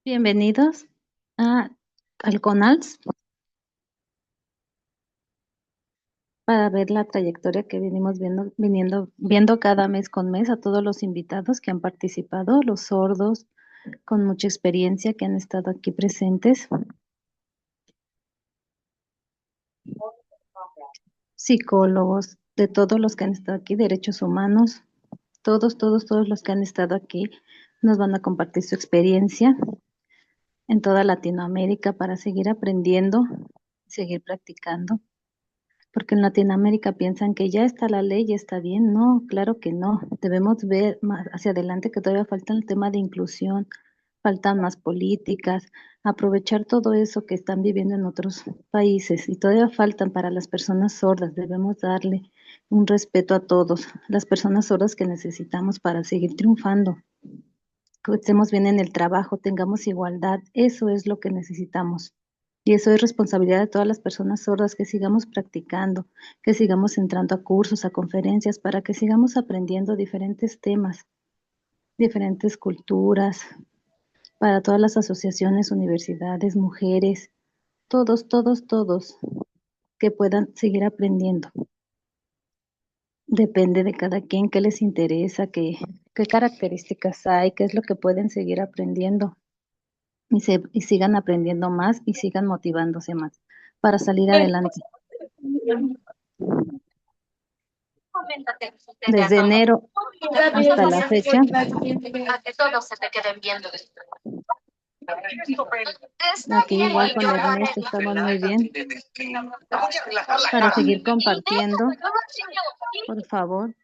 Bienvenidos a, al CONALS para ver la trayectoria que venimos viendo cada mes con mes a todos los invitados que han participado, los sordos con mucha experiencia que han estado aquí presentes, psicólogos, de todos los que han estado aquí, derechos humanos, todos los que han estado aquí nos van a compartir su experiencia en toda Latinoamérica para seguir aprendiendo, seguir practicando. Porque en Latinoamérica piensan que ya está la ley, ya está bien. No, claro que no. Debemos ver más hacia adelante que todavía falta el tema de inclusión, faltan más políticas, aprovechar todo eso que están viviendo en otros países y todavía faltan para las personas sordas. Debemos darle un respeto a todos, las personas sordas que necesitamos para seguir triunfando, que estemos bien en el trabajo, tengamos igualdad. Eso es lo que necesitamos. Y eso es responsabilidad de todas las personas sordas, que sigamos practicando, que sigamos entrando a cursos, a conferencias, para que sigamos aprendiendo diferentes temas, diferentes culturas, para todas las asociaciones, universidades, mujeres, todos, que puedan seguir aprendiendo. Depende de cada quien, qué les interesa, qué características hay, qué es lo que pueden seguir aprendiendo. Y sigan aprendiendo más y sigan motivándose más para salir adelante. Desde enero hasta la fecha, A que todos se te queden viendo. Está aquí bien, igual con yo lo haré. Ernesto estamos muy bien para seguir compartiendo. Por favor,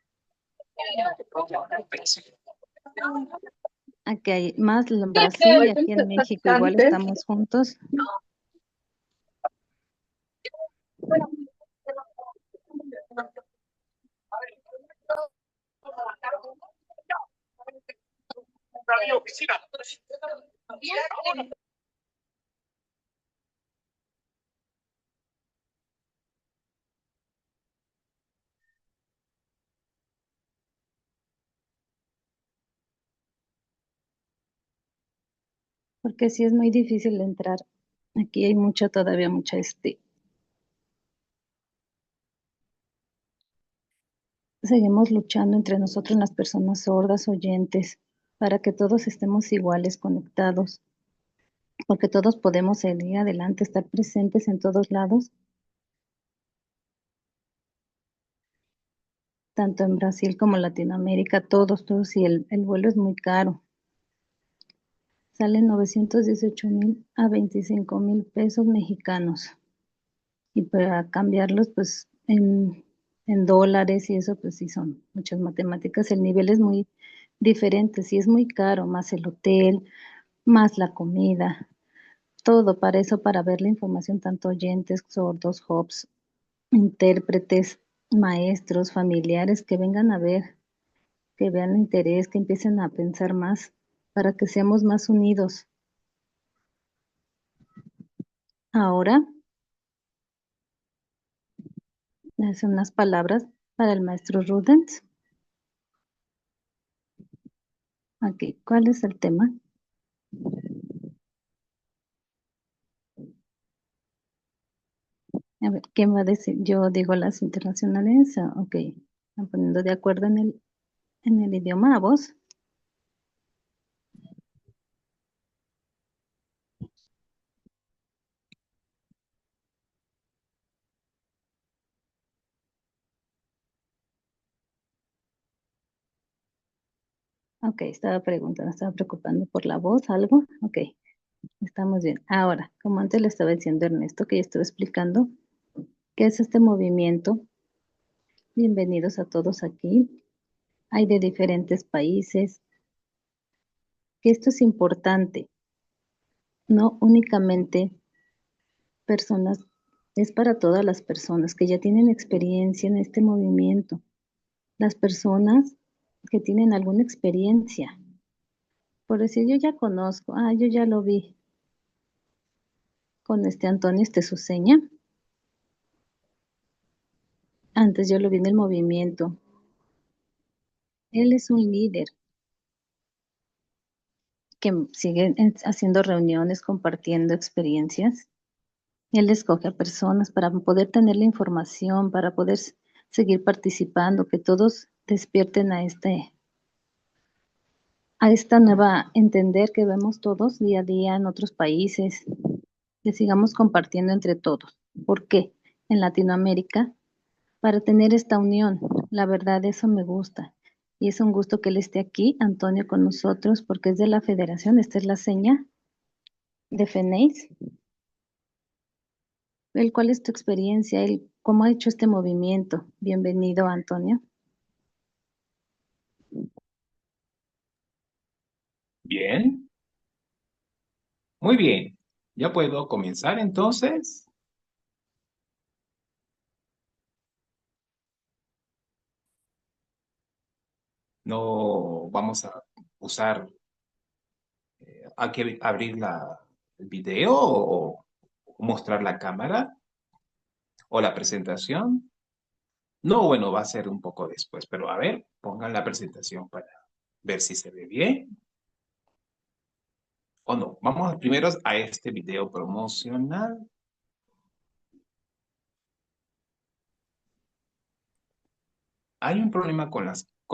aquí hay más en Brasil y aquí en México igual estamos juntos. Porque sí es muy difícil entrar. Aquí hay todavía mucha seguimos luchando entre nosotros las personas sordas, oyentes, para que todos estemos iguales, conectados, porque todos podemos seguir adelante, estar presentes en todos lados, tanto en Brasil como en Latinoamérica, todos, y el vuelo es muy caro. Sale 918,000 a 25,000 pesos mexicanos. Y para cambiarlos, pues en dólares y eso, pues sí son muchas matemáticas. El nivel es muy diferente, sí es muy caro, más el hotel, más la comida, todo para eso, para ver la información, tanto oyentes, sordos, hubs, intérpretes, maestros, familiares que vengan a ver, que vean el interés, que empiecen a pensar más, para que seamos más unidos. Ahora, son unas palabras para el maestro Rudens. Aquí, ¿cuál es el tema? A ver, ¿quién va a decir? Yo digo las internacionales. Ok, están poniendo de acuerdo en el idioma a vos. Ok, estaba preocupando por la voz, algo. Ok, estamos bien. Ahora, como antes le estaba diciendo Ernesto, que ya estuve explicando, ¿qué es este movimiento? Bienvenidos a todos aquí. Hay de diferentes países, que esto es importante, no únicamente personas, es para todas las personas que ya tienen experiencia en este movimiento, las personas que tienen alguna experiencia. Por decir, yo ya conozco, yo ya lo vi con este Antonio Estesuseña. Antes yo lo vi en el movimiento. Él es un líder. que sigue haciendo reuniones, compartiendo experiencias. Él escoge a personas para poder tener la información, para poder seguir participando, que todos despierten a esta nueva entender que vemos todos día a día en otros países, que sigamos compartiendo entre todos. ¿Por qué? En Latinoamérica, para tener esta unión. La verdad, eso me gusta. Y es un gusto que él esté aquí, Antonio, con nosotros, porque es de la federación. Esta es la seña de FENEIS. ¿Cuál es tu experiencia? ¿Cómo ha hecho este movimiento? Bienvenido, Antonio. Bien, muy bien. ¿Ya puedo comenzar entonces? No vamos a usar, hay que abrir el video o mostrar la cámara o la presentación. No, bueno, va a ser un poco después, pero a ver, pongan la presentación para ver si se ve bien o no. Vamos primero a este video promocional. Hay un problema con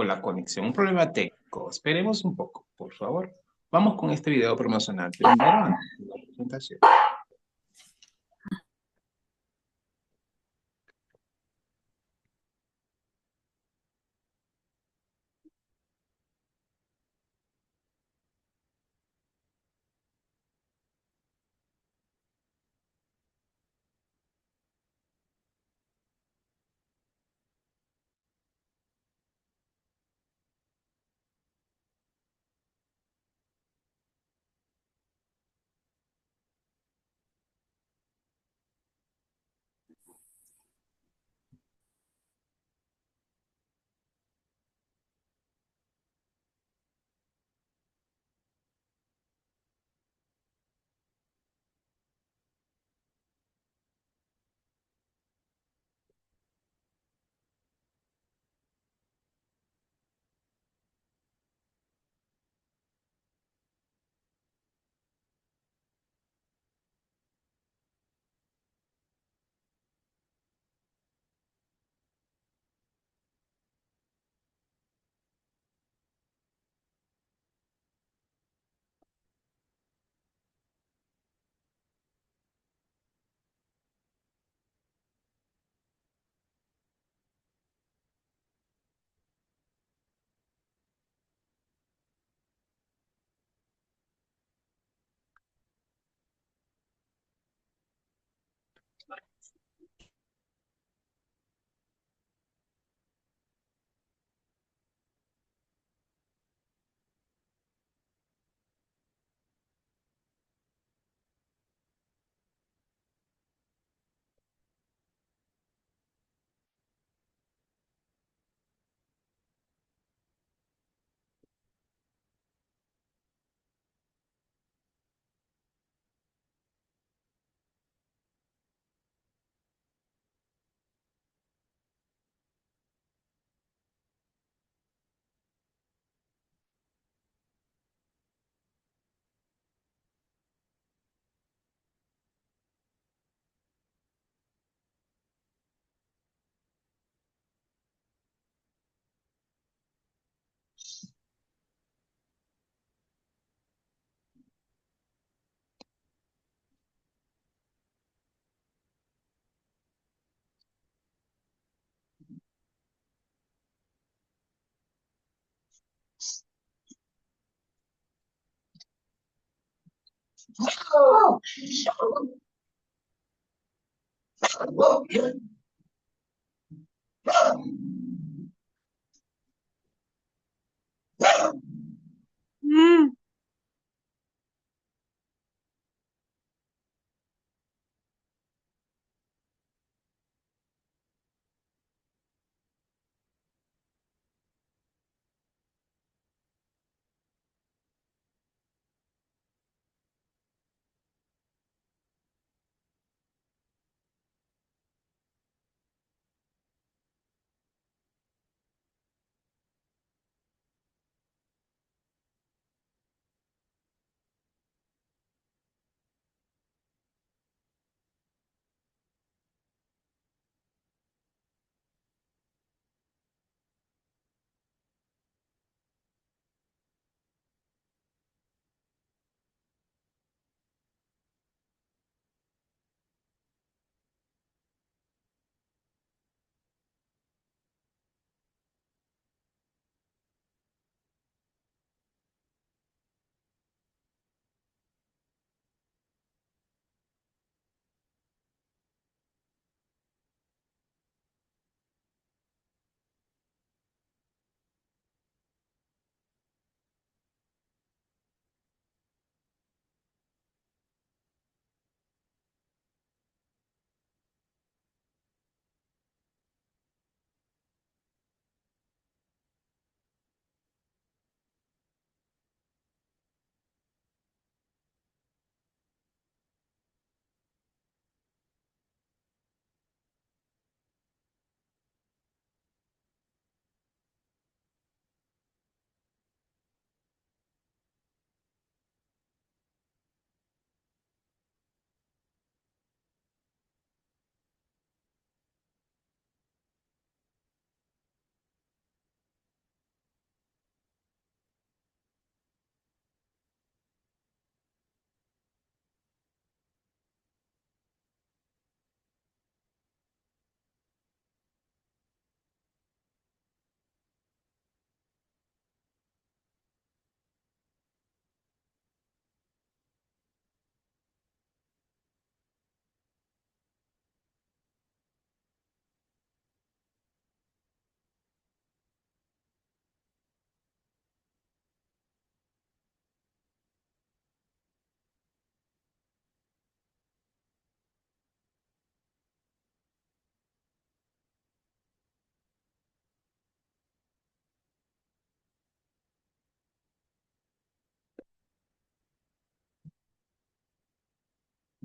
la conexión, un problema técnico. Esperemos un poco, por favor. Vamos con este video promocional primero antes de la presentación.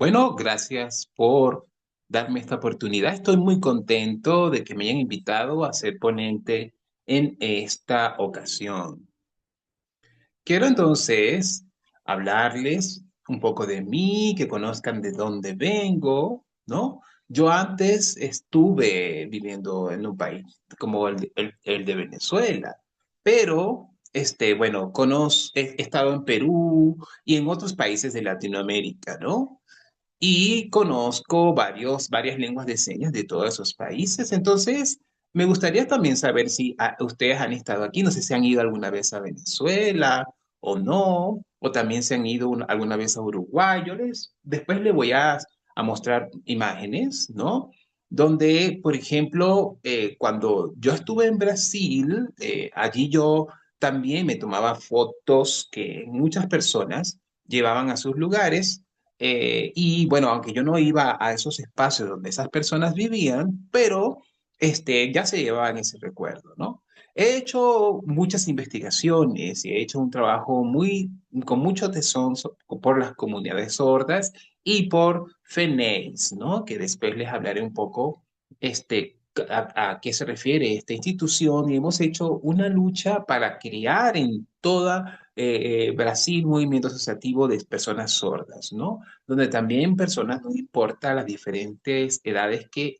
Bueno, gracias por darme esta oportunidad. Estoy muy contento de que me hayan invitado a ser ponente en esta ocasión. Quiero entonces hablarles un poco de mí, que conozcan de dónde vengo, ¿no? Yo antes estuve viviendo en un país como el de Venezuela, pero, bueno, he estado en Perú y en otros países de Latinoamérica, ¿no? Y conozco varias lenguas de señas de todos esos países. Entonces, me gustaría también saber si ustedes han estado aquí, no sé si han ido alguna vez a Venezuela o no, o también se han ido alguna vez a Uruguay. Después les voy a mostrar imágenes, ¿no? Donde, por ejemplo, cuando yo estuve en Brasil, allí yo también me tomaba fotos que muchas personas llevaban a sus lugares y bueno, aunque yo no iba a esos espacios donde esas personas vivían, pero ya se llevaban ese recuerdo, ¿no? He hecho muchas investigaciones y he hecho un trabajo con mucho tesón por las comunidades sordas y por FENEIS, ¿no? Que después les hablaré un poco a qué se refiere esta institución y hemos hecho una lucha para crear en toda Brasil movimiento asociativo de personas sordas, ¿no? Donde también personas, no importa las diferentes edades que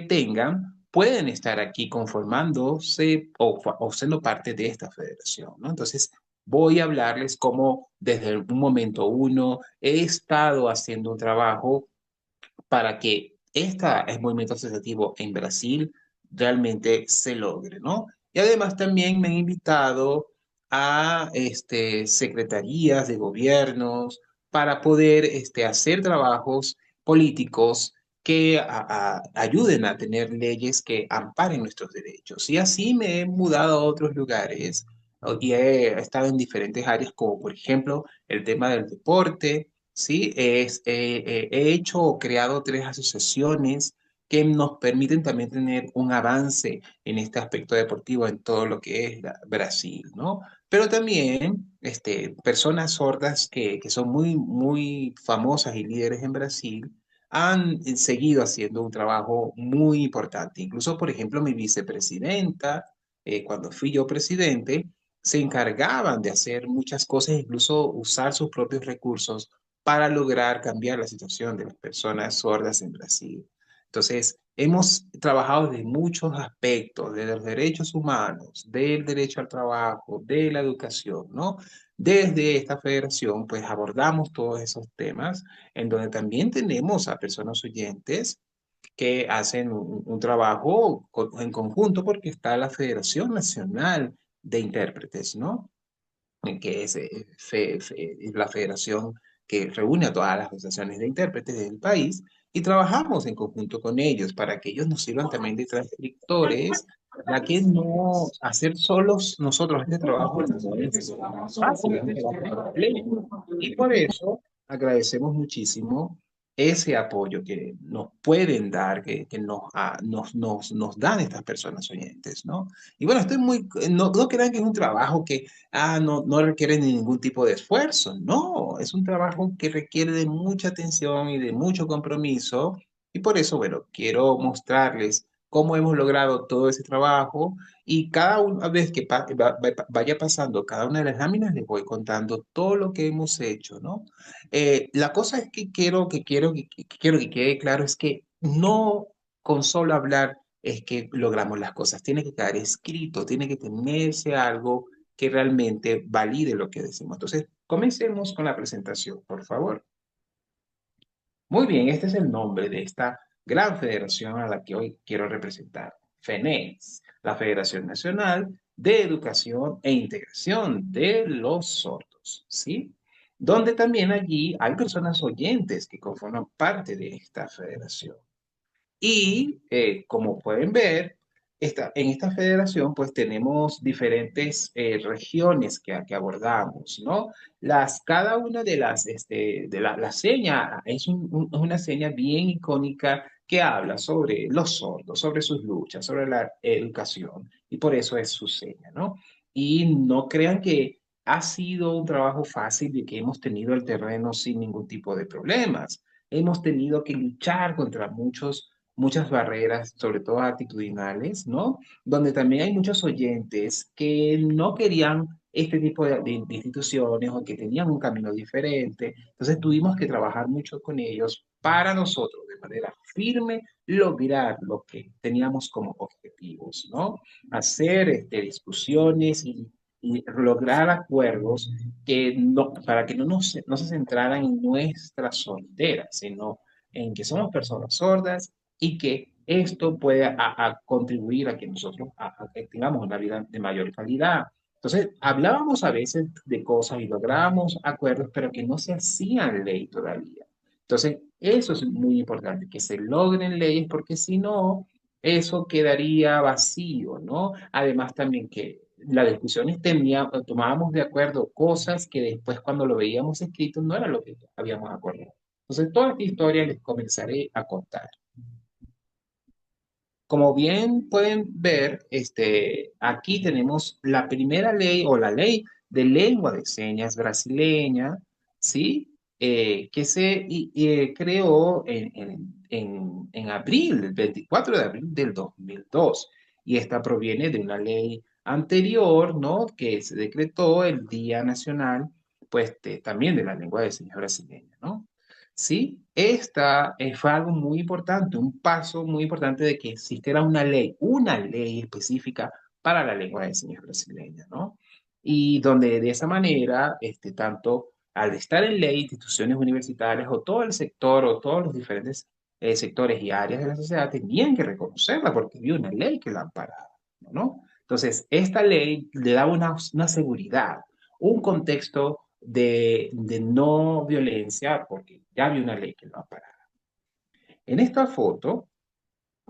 tengan, pueden estar aquí conformándose o siendo parte de esta federación, ¿no? Entonces, voy a hablarles cómo desde un momento uno he estado haciendo un trabajo para que este movimiento asociativo en Brasil realmente se logre, ¿no? Y además también me han invitado a secretarías de gobiernos para poder hacer trabajos políticos que ayuden a tener leyes que amparen nuestros derechos. Y así me he mudado a otros lugares y he estado en diferentes áreas, como por ejemplo el tema del deporte. Sí, he hecho o creado tres asociaciones que nos permiten también tener un avance en este aspecto deportivo en todo lo que es Brasil, ¿no? Pero también personas sordas que son muy famosas y líderes en Brasil han seguido haciendo un trabajo muy importante. Incluso, por ejemplo, mi vicepresidenta, cuando fui yo presidente, se encargaban de hacer muchas cosas, incluso usar sus propios recursos para lograr cambiar la situación de las personas sordas en Brasil. Entonces, hemos trabajado de muchos aspectos, de los derechos humanos, del derecho al trabajo, de la educación, ¿no? Desde esta federación, pues abordamos todos esos temas, en donde también tenemos a personas oyentes que hacen un trabajo en conjunto porque está la Federación Nacional de Intérpretes, ¿no? Que es la federación que reúne a todas las asociaciones de intérpretes del país y trabajamos en conjunto con ellos para que ellos nos sirvan también de transcriptores, ya que no hacer solos nosotros este trabajo no es fácil, es un trabajo complejo. Y por eso agradecemos muchísimo ese apoyo que nos pueden dar, que nos dan estas personas oyentes, ¿no? Y bueno, no crean que es un trabajo que no requiere ningún tipo de esfuerzo. No, es un trabajo que requiere de mucha atención y de mucho compromiso. Y por eso, bueno, quiero mostrarles cómo hemos logrado todo ese trabajo y cada una vez que vaya pasando cada una de las láminas, les voy contando todo lo que hemos hecho, ¿no? La cosa es que quiero que quede claro es que no con solo hablar es que logramos las cosas. Tiene que quedar escrito, tiene que tenerse algo que realmente valide lo que decimos. Entonces, comencemos con la presentación, por favor. Muy bien, este es el nombre de esta gran federación a la que hoy quiero representar. FENES, la Federación Nacional de Educación e Integración de los Sordos, ¿sí? Donde también allí hay personas oyentes que conforman parte de esta federación. Y como pueden ver, en esta federación pues tenemos diferentes regiones que abordamos, ¿no? Cada una de la seña es una seña bien icónica que habla sobre los sordos, sobre sus luchas, sobre la educación, y por eso es su seña, ¿no? Y no crean que ha sido un trabajo fácil y que hemos tenido el terreno sin ningún tipo de problemas. hemos tenido que luchar contra muchas barreras, sobre todo actitudinales, ¿no? Donde también hay muchos oyentes que no querían este tipo de instituciones o que tenían un camino diferente. Entonces tuvimos que trabajar mucho con ellos para nosotros, de manera firme, lograr lo que teníamos como objetivos, ¿no? Hacer discusiones y lograr acuerdos que no, para que no se centraran en nuestras sonderas, sino en que somos personas sordas y que esto puede a contribuir a que nosotros que tengamos una vida de mayor calidad. Entonces, hablábamos a veces de cosas y lográbamos acuerdos, pero que no se hacían ley todavía. Entonces, eso es muy importante, que se logren leyes, porque si no, eso quedaría vacío, ¿no? Además, también que las discusiones tomábamos de acuerdo cosas que después cuando lo veíamos escrito no era lo que habíamos acordado. Entonces, toda esta historia les comenzaré a contar. Como bien pueden ver, aquí tenemos la primera ley o la ley de lengua de señas brasileña, ¿sí? Que se creó en abril, el 24 de abril del 2002. Y esta proviene de una ley anterior, ¿no? Que se decretó el Día Nacional, pues, también de la lengua de señas brasileña, ¿no? Sí, esta fue algo muy importante, un paso muy importante de que existiera una ley específica para la lengua de señas brasileña, ¿no? Y donde de esa manera, tanto al estar en ley, instituciones universitarias o todo el sector o todos los diferentes sectores y áreas de la sociedad tenían que reconocerla porque había una ley que la amparaba, ¿no? Entonces, esta ley le daba una seguridad, un contexto de no violencia, porque ya había una ley que lo amparaba. En esta foto,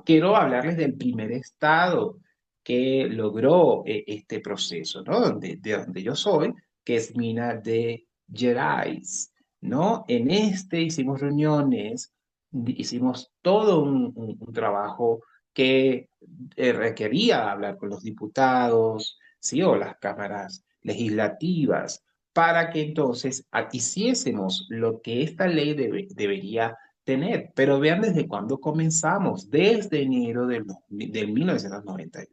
quiero hablarles del primer estado que logró este proceso, ¿no? De donde yo soy, que es Minas de Gerais, ¿no? En hicimos reuniones, hicimos todo un trabajo que requería hablar con los diputados, ¿sí? O las cámaras legislativas, para que entonces hiciésemos lo que esta ley debería tener. Pero vean desde cuándo comenzamos, desde enero del 1991.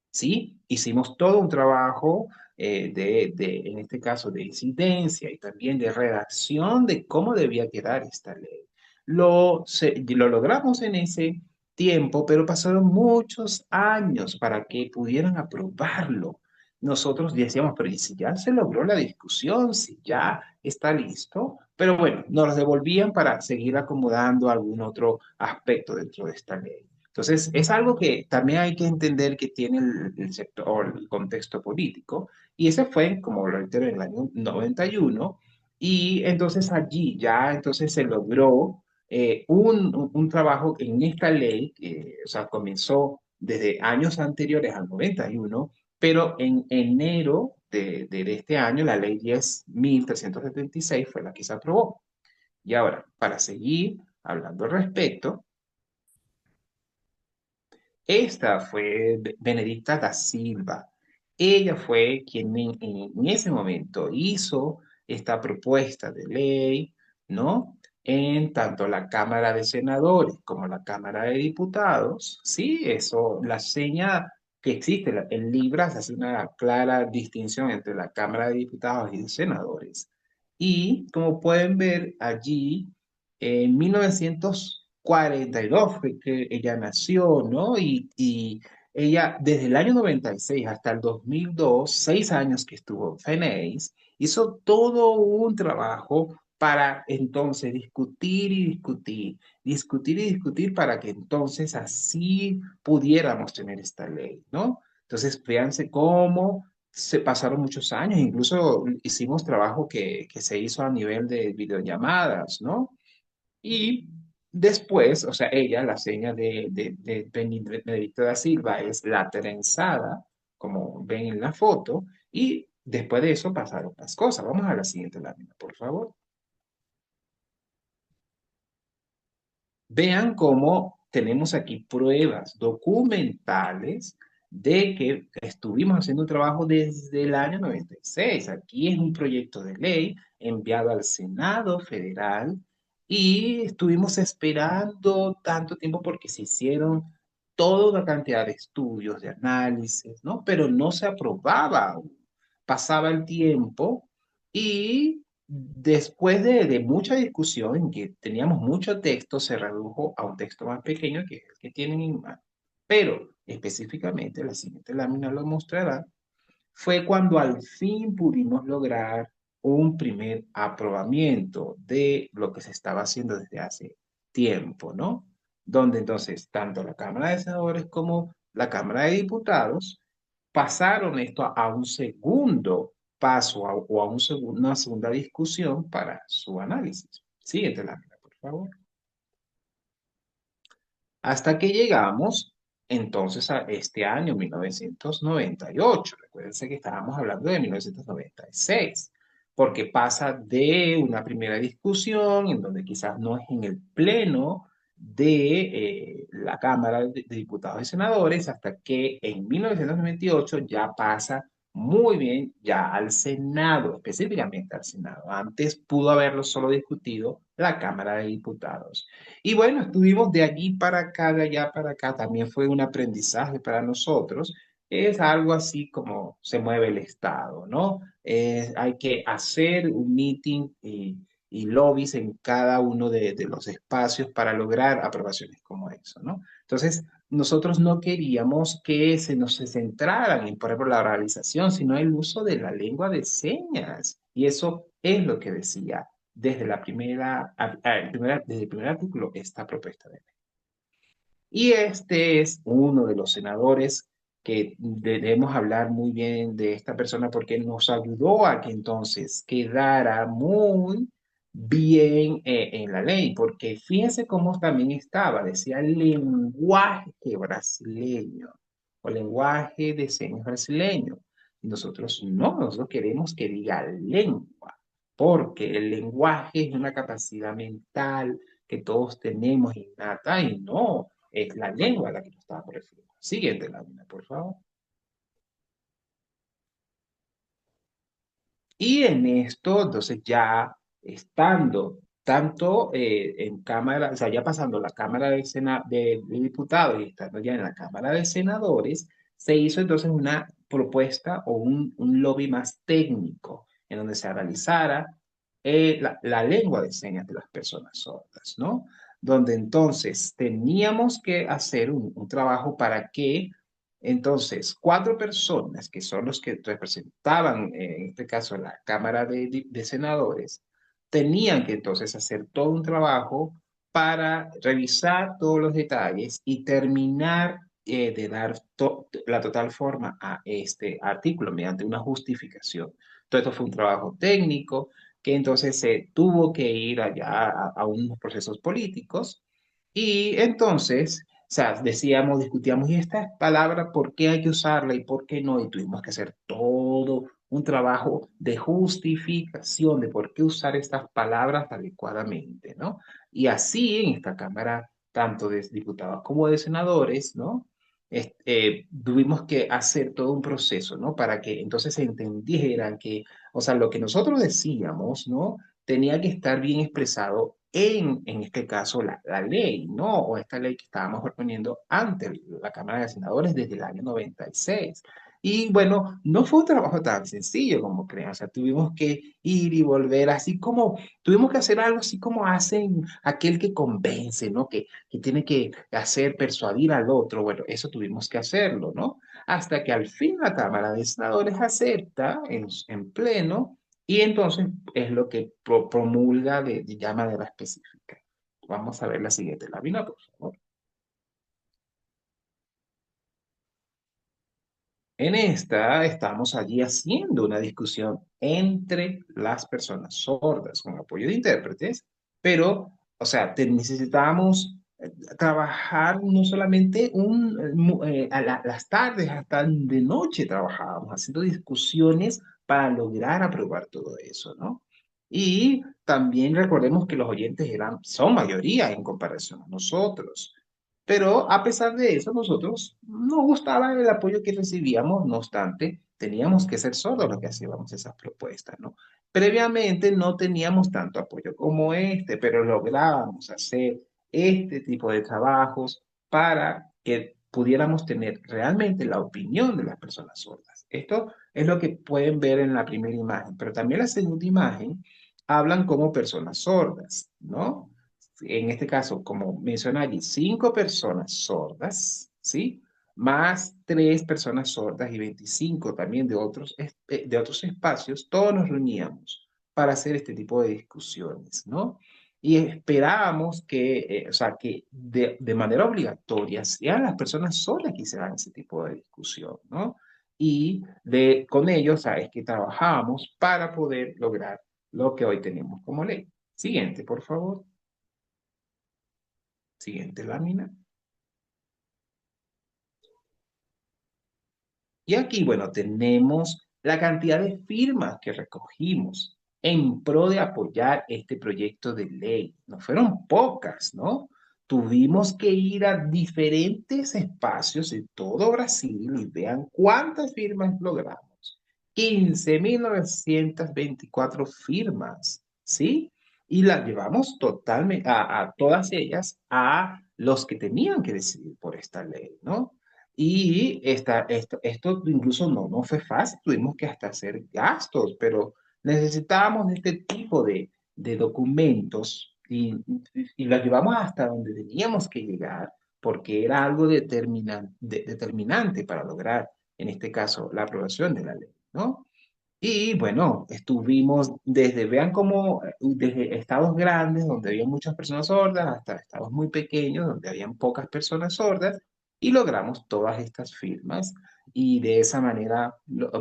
¿Sí? Hicimos todo un trabajo en este caso, de incidencia y también de redacción de cómo debía quedar esta ley. Lo logramos en ese tiempo, pero pasaron muchos años para que pudieran aprobarlo. Nosotros decíamos, pero ¿y si ya se logró la discusión? Si ya está listo. Pero bueno, nos los devolvían para seguir acomodando algún otro aspecto dentro de esta ley. Entonces, es algo que también hay que entender que tiene el sector, el contexto político, y ese fue, como lo reitero, en el año 91, y entonces allí ya entonces se logró un trabajo en esta ley, que, o sea, comenzó desde años anteriores al 91, pero en enero de este año la ley 10.376 fue la que se aprobó. Y ahora, para seguir hablando al respecto, esta fue Benedicta da Silva. Ella fue quien en ese momento hizo esta propuesta de ley, ¿no? En tanto la Cámara de Senadores como la Cámara de Diputados, sí, eso, la seña que existe en libras hace una clara distinción entre la Cámara de Diputados y de Senadores. Y como pueden ver allí, en 1942 fue que ella nació, ¿no? Y ella, desde el año 96 hasta el 2002, 6 años que estuvo en FENEIS, hizo todo un trabajo para entonces discutir y discutir, discutir y discutir para que entonces así pudiéramos tener esta ley, ¿no? Entonces, fíjense cómo se pasaron muchos años, incluso hicimos trabajo que se hizo a nivel de videollamadas, ¿no? Y después, o sea, ella, la seña de Benedicto da Silva es la trenzada, como ven en la foto, y después de eso pasaron las cosas. Vamos a la siguiente lámina, por favor. Vean cómo tenemos aquí pruebas documentales de que estuvimos haciendo un trabajo desde el año 96. Aquí es un proyecto de ley enviado al Senado Federal Y estuvimos esperando tanto tiempo porque se hicieron toda una cantidad de estudios, de análisis, ¿no? Pero no se aprobaba. Pasaba el tiempo y después de mucha discusión, en que teníamos mucho texto, se redujo a un texto más pequeño que es el que tienen en mano. Pero específicamente, la siguiente lámina lo mostrará, fue cuando al fin pudimos lograr un primer aprobamiento de lo que se estaba haciendo desde hace tiempo, ¿no? Donde entonces tanto la Cámara de Senadores como la Cámara de Diputados pasaron esto a un segundo paso o a una segunda discusión para su análisis. Siguiente lámina, por favor. Hasta que llegamos entonces a este año 1998. Recuérdense que estábamos hablando de 1996, porque pasa de una primera discusión en donde quizás no es en el pleno de la Cámara de Diputados y Senadores, hasta que en 1998 ya pasa muy bien ya al Senado, específicamente al Senado. Antes pudo haberlo solo discutido la Cámara de Diputados. Y bueno, estuvimos de allí para acá, de allá para acá. También fue un aprendizaje para nosotros. Es algo así como se mueve el Estado, ¿no? Hay que hacer un meeting y lobbies en cada uno de los espacios para lograr aprobaciones como eso, ¿no? Entonces, nosotros no queríamos que se centraran en, por ejemplo, la oralización, sino el uso de la lengua de señas. Y eso es lo que decía desde desde el primer artículo esta propuesta de ley. Y este es uno de los senadores que debemos hablar muy bien de esta persona porque nos ayudó a que entonces quedara muy bien en la ley, porque fíjense cómo también estaba, decía lenguaje brasileño o lenguaje de señas brasileño. Y nosotros queremos que diga lengua, porque el lenguaje es una capacidad mental que todos tenemos innata y no es la lengua la que nos está refiriendo. Siguiente lámina, por favor. Y en esto, entonces ya estando tanto en Cámara, o sea, ya pasando la Cámara de Diputados y estando ya en la Cámara de Senadores, se hizo entonces una propuesta o un lobby más técnico en donde se analizara la lengua de señas de las personas sordas, ¿no? Donde entonces teníamos que hacer un trabajo para que entonces, cuatro personas, que son los que representaban, en este caso, la Cámara de Senadores, tenían que entonces hacer todo un trabajo para revisar todos los detalles y terminar de dar la total forma a este artículo mediante una justificación. Todo esto fue un trabajo técnico que entonces se tuvo que ir allá a unos procesos políticos y entonces o sea, decíamos, discutíamos, ¿y esta palabra por qué hay que usarla y por qué no? Y tuvimos que hacer todo un trabajo de justificación de por qué usar estas palabras adecuadamente, ¿no? Y así en esta Cámara, tanto de diputados como de senadores, ¿no? Tuvimos que hacer todo un proceso, ¿no? Para que entonces se entendieran que, o sea, lo que nosotros decíamos, ¿no? Tenía que estar bien expresado en este caso, la ley, ¿no? O esta ley que estábamos proponiendo ante la Cámara de Senadores desde el año 96. Y bueno, no fue un trabajo tan sencillo como creen, o sea, tuvimos que ir y volver, así como tuvimos que hacer algo así como hacen aquel que convence, ¿no? Que tiene que hacer persuadir al otro, bueno, eso tuvimos que hacerlo, ¿no? Hasta que al fin la Cámara de Senadores acepta en pleno y entonces es lo que promulga de ya manera específica. Vamos a ver la siguiente lámina, por favor. En esta estamos allí haciendo una discusión entre las personas sordas con apoyo de intérpretes, pero, o sea, necesitamos trabajar no solamente las tardes, hasta de noche trabajábamos haciendo discusiones para lograr aprobar todo eso, ¿no? Y también recordemos que los oyentes son mayoría en comparación a nosotros. Pero a pesar de eso, nosotros nos gustaba el apoyo que recibíamos, no obstante, teníamos que ser sordos los que hacíamos esas propuestas, ¿no? Previamente no teníamos tanto apoyo como este, pero lográbamos hacer este tipo de trabajos para que pudiéramos tener realmente la opinión de las personas sordas. Esto es lo que pueden ver en la primera imagen, pero también la segunda imagen hablan como personas sordas, ¿no? En este caso, como menciona allí, 5 personas sordas, ¿sí? Más 3 personas sordas y 25 también de otros espacios, todos nos reuníamos para hacer este tipo de discusiones, ¿no? Y esperábamos o sea, que de manera obligatoria sean las personas sordas que hicieran ese tipo de discusión, ¿no? Y con ellos, ¿sabes? Que trabajábamos para poder lograr lo que hoy tenemos como ley. Siguiente, por favor. Siguiente lámina. Y aquí, bueno, tenemos la cantidad de firmas que recogimos en pro de apoyar este proyecto de ley. No fueron pocas, ¿no? Tuvimos que ir a diferentes espacios de todo Brasil y vean cuántas firmas logramos. 15.924 firmas, ¿sí? Y las llevamos totalmente a todas ellas a los que tenían que decidir por esta ley, ¿no? Y esto incluso no fue fácil, tuvimos que hasta hacer gastos, pero necesitábamos de este tipo de documentos y los llevamos hasta donde teníamos que llegar, porque era algo determinante para lograr, en este caso, la aprobación de la ley, ¿no? Y bueno, estuvimos vean cómo, desde estados grandes donde había muchas personas sordas hasta estados muy pequeños donde habían pocas personas sordas y logramos todas estas firmas y de esa manera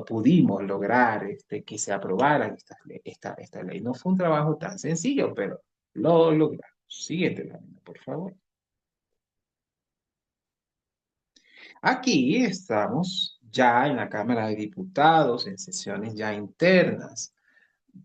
pudimos lograr que se aprobaran esta ley. No fue un trabajo tan sencillo, pero lo logramos. Siguiente lámina, por favor. Aquí estamos ya en la Cámara de Diputados, en sesiones ya internas.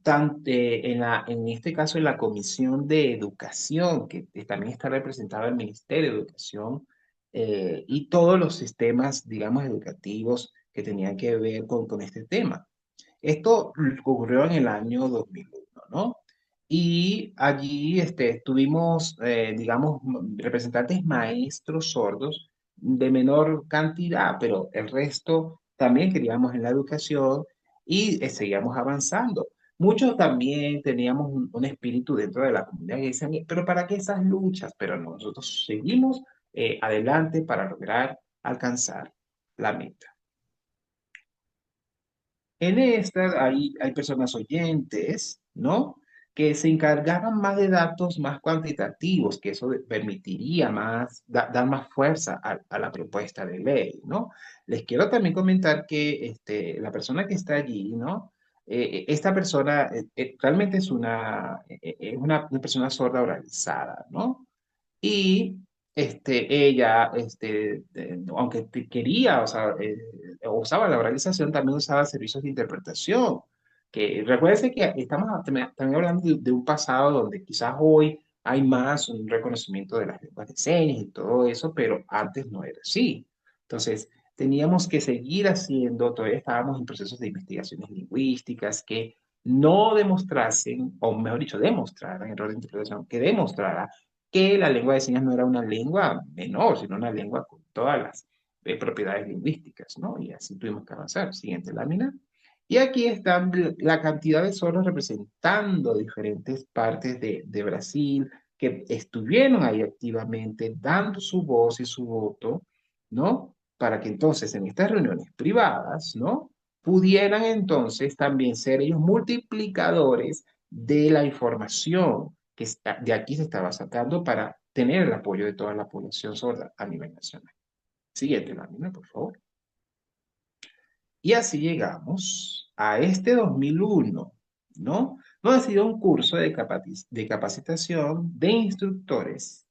En este caso en la Comisión de Educación, que también está representada el Ministerio de Educación, y todos los sistemas, digamos, educativos que tenían que ver con este tema. Esto ocurrió en el año 2001, ¿no? Y allí tuvimos, digamos, representantes maestros sordos de menor cantidad, pero el resto también queríamos en la educación y seguíamos avanzando. Muchos también teníamos un espíritu dentro de la comunidad y decían, pero ¿para qué esas luchas? Pero no, nosotros seguimos adelante para lograr alcanzar la meta. En estas hay personas oyentes, ¿no? Que se encargaban más de datos más cuantitativos, que eso permitiría dar más fuerza a la propuesta de ley, ¿no? Les quiero también comentar que la persona que está allí, ¿no? Esta persona realmente es una persona sorda oralizada, ¿no? Y ella, aunque quería, o sea, usaba la oralización, también usaba servicios de interpretación. Que recuérdense que estamos también hablando de un pasado donde quizás hoy hay más un reconocimiento de las lenguas de señas y todo eso, pero antes no era así. Entonces, teníamos que seguir haciendo, todavía estábamos en procesos de investigaciones lingüísticas que no demostrasen, o mejor dicho, demostraran, error de interpretación, que demostrara que la lengua de señas no era una lengua menor, sino una lengua con todas las propiedades lingüísticas, ¿no? Y así tuvimos que avanzar. Siguiente lámina. Y aquí están la cantidad de sordos representando diferentes partes de Brasil que estuvieron ahí activamente dando su voz y su voto, ¿no? Para que entonces en estas reuniones privadas, ¿no? Pudieran entonces también ser ellos multiplicadores de la información que de aquí se estaba sacando para tener el apoyo de toda la población sorda a nivel nacional. Siguiente lámina, por favor. Y así llegamos a este 2001, ¿no? Donde ha sido un curso de capacitación de instructores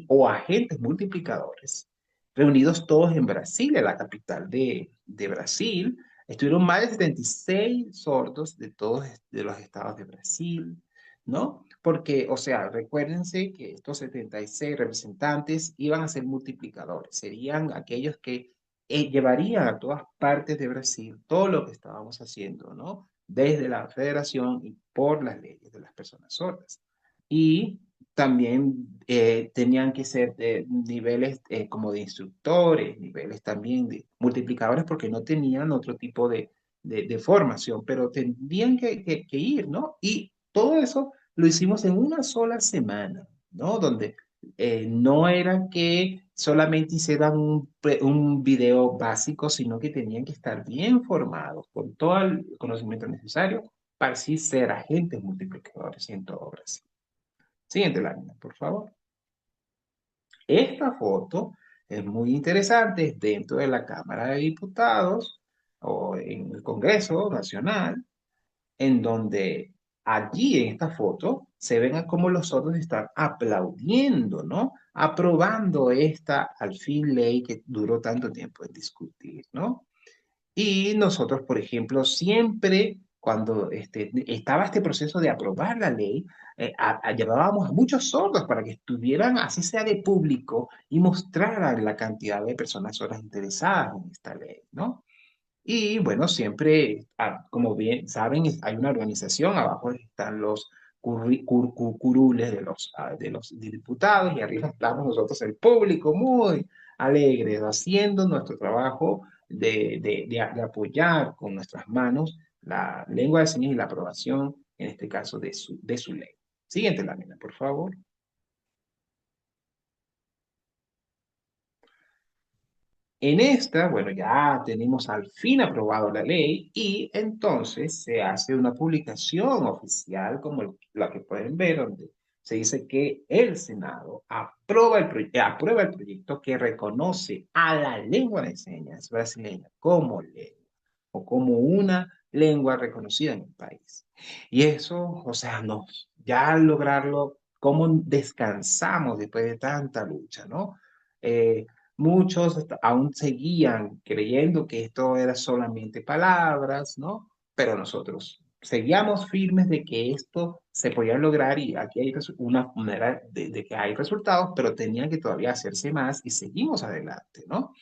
o agentes multiplicadores, reunidos todos en Brasil, en la capital de Brasil. Estuvieron más de 76 sordos de todos de los estados de Brasil, ¿no? Porque, o sea, recuérdense que estos 76 representantes iban a ser multiplicadores, serían aquellos que llevarían a todas partes de Brasil todo lo que estábamos haciendo, ¿no? desde la federación y por las leyes de las personas sordas. Y también tenían que ser niveles como de instructores, niveles también de multiplicadores, porque no tenían otro tipo de formación, pero tendrían que ir, ¿no? Y todo eso lo hicimos en una sola semana, ¿no? Donde no era que solamente hicieran un video básico, sino que tenían que estar bien formados con todo el conocimiento necesario para así ser agentes multiplicadores en todo Brasil. Siguiente lámina, por favor. Esta foto es muy interesante, es dentro de la Cámara de Diputados o en el Congreso Nacional, en donde allí en esta foto se ven a cómo los sordos están aplaudiendo, ¿no? Aprobando esta, al fin, ley que duró tanto tiempo en discutir, ¿no? Y nosotros, por ejemplo, siempre cuando estaba este proceso de aprobar la ley, llevábamos a muchos sordos para que estuvieran, así sea de público, y mostraran la cantidad de personas sordas interesadas en esta ley, ¿no? Y bueno, siempre, como bien saben, hay una organización, abajo están los curules de los diputados y arriba estamos nosotros, el público, muy alegres, haciendo nuestro trabajo de apoyar con nuestras manos la lengua de señas y la aprobación, en este caso, de su ley. Siguiente lámina, por favor. En esta, bueno, ya tenemos al fin aprobado la ley y entonces se hace una publicación oficial como la que pueden ver, donde se dice que el Senado aprueba el proyecto que reconoce a la lengua de señas brasileña como lengua o como una lengua reconocida en el país. Y eso, o sea, ya al lograrlo, ¿cómo descansamos después de tanta lucha, no? Eh, Muchos aún seguían creyendo que esto era solamente palabras, ¿no? Pero nosotros seguíamos firmes de que esto se podía lograr y aquí hay una manera de que hay resultados, pero tenían que todavía hacerse más y seguimos adelante, ¿no?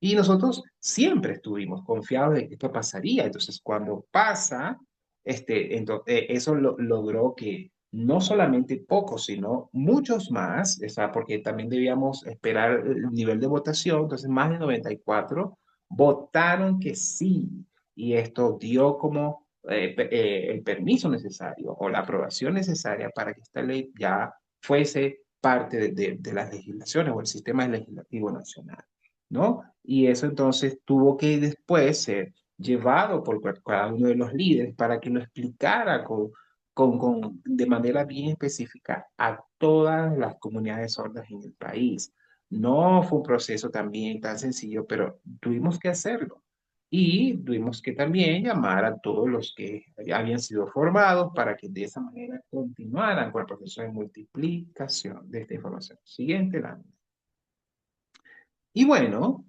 Y nosotros siempre estuvimos confiados de que esto pasaría. Entonces, cuando pasa, eso logró que no solamente pocos, sino muchos más, o sea, porque también debíamos esperar el nivel de votación, entonces más de 94 votaron que sí. Y esto dio como el permiso necesario o la aprobación necesaria para que esta ley ya fuese parte de las legislaciones o el sistema legislativo nacional, ¿no? Y eso entonces tuvo que después ser llevado por cada uno de los líderes para que lo explicara de manera bien específica a todas las comunidades sordas en el país. No fue un proceso también tan sencillo, pero tuvimos que hacerlo. Y tuvimos que también llamar a todos los que ya habían sido formados para que de esa manera continuaran con el proceso de multiplicación de esta información. Siguiente lámina. Y bueno,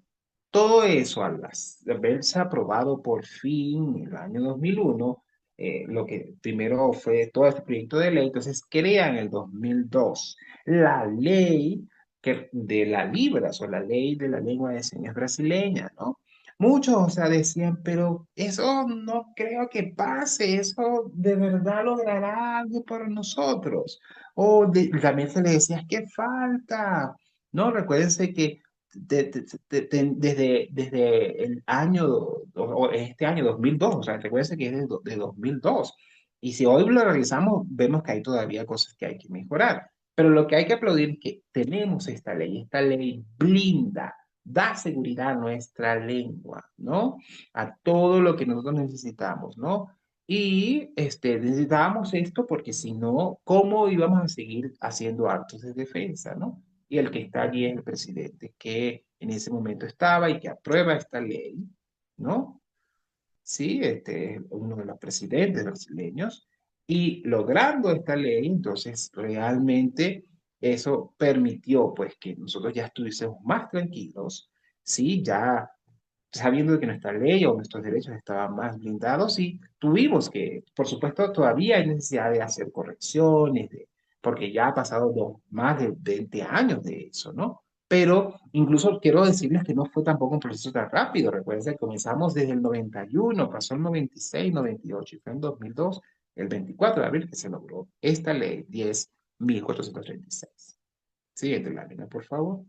todo eso al haberse aprobado por fin en el año 2001, lo que primero fue todo este proyecto de ley, entonces crea en el 2002 la ley de la Libras o la ley de la lengua de señas brasileña, ¿no? Muchos, o sea, decían, pero eso no creo que pase, eso de verdad logrará algo para nosotros. También se les decía, es que falta, ¿no? Recuérdense que desde el año, o este año 2002, o sea, recuerden que es de 2002. Y si hoy lo realizamos, vemos que hay todavía cosas que hay que mejorar. Pero lo que hay que aplaudir es que tenemos esta ley blinda, da seguridad a nuestra lengua, ¿no? A todo lo que nosotros necesitamos, ¿no? Y necesitábamos esto porque si no, ¿cómo íbamos a seguir haciendo actos de defensa, ¿no? Y el que está allí es el presidente, que en ese momento estaba y que aprueba esta ley, ¿no? Sí, este es uno de los presidentes brasileños, y logrando esta ley, entonces realmente eso permitió pues que nosotros ya estuviésemos más tranquilos, sí, ya sabiendo que nuestra ley o nuestros derechos estaban más blindados y tuvimos que, por supuesto, todavía hay necesidad de hacer correcciones, porque ya ha pasado más de 20 años de eso, ¿no? Pero incluso quiero decirles que no fue tampoco un proceso tan rápido. Recuerden que comenzamos desde el 91, pasó el 96, 98 y fue en 2002, el 24 de abril, que se logró esta ley 10.436. Siguiente lámina, por favor.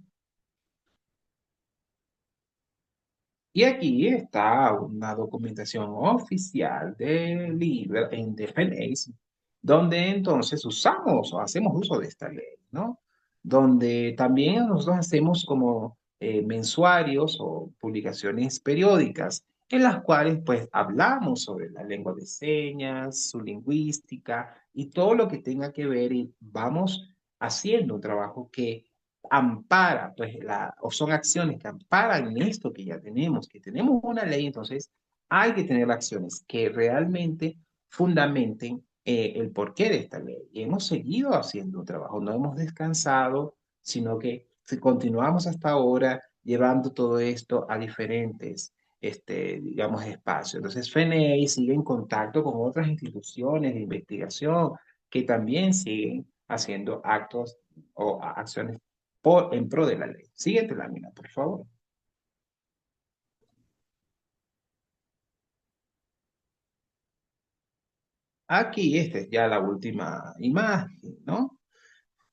Y aquí está una documentación oficial de Libra en Defense, donde entonces usamos o hacemos uso de esta ley, ¿no? Donde también nosotros hacemos como mensuarios o publicaciones periódicas en las cuales pues hablamos sobre la lengua de señas, su lingüística y todo lo que tenga que ver y vamos haciendo un trabajo que ampara, pues, o son acciones que amparan esto que ya tenemos, que tenemos una ley, entonces hay que tener acciones que realmente fundamenten el porqué de esta ley. Y hemos seguido haciendo un trabajo, no hemos descansado, sino que si continuamos hasta ahora llevando todo esto a diferentes, digamos, espacios. Entonces, FNA sigue en contacto con otras instituciones de investigación que también siguen haciendo actos o acciones en pro de la ley. Siguiente lámina, por favor. Aquí, esta es ya la última imagen, ¿no?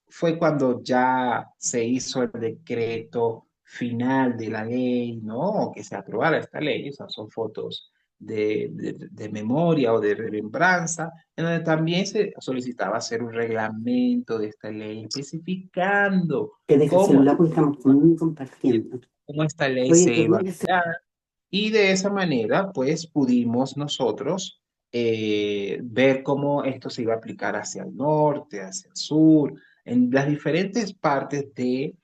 Fue cuando ya se hizo el decreto final de la ley, ¿no? Que se aprobara esta ley, o sea, son fotos de memoria o de remembranza, en donde también se solicitaba hacer un reglamento de esta ley especificando Que deja el cómo, celular porque estamos conmigo compartiendo. cómo esta ley Oye, se te iba voy a hacer. a. Y de esa manera, pues pudimos nosotros ver cómo esto se iba a aplicar hacia el norte, hacia el sur, en las diferentes partes de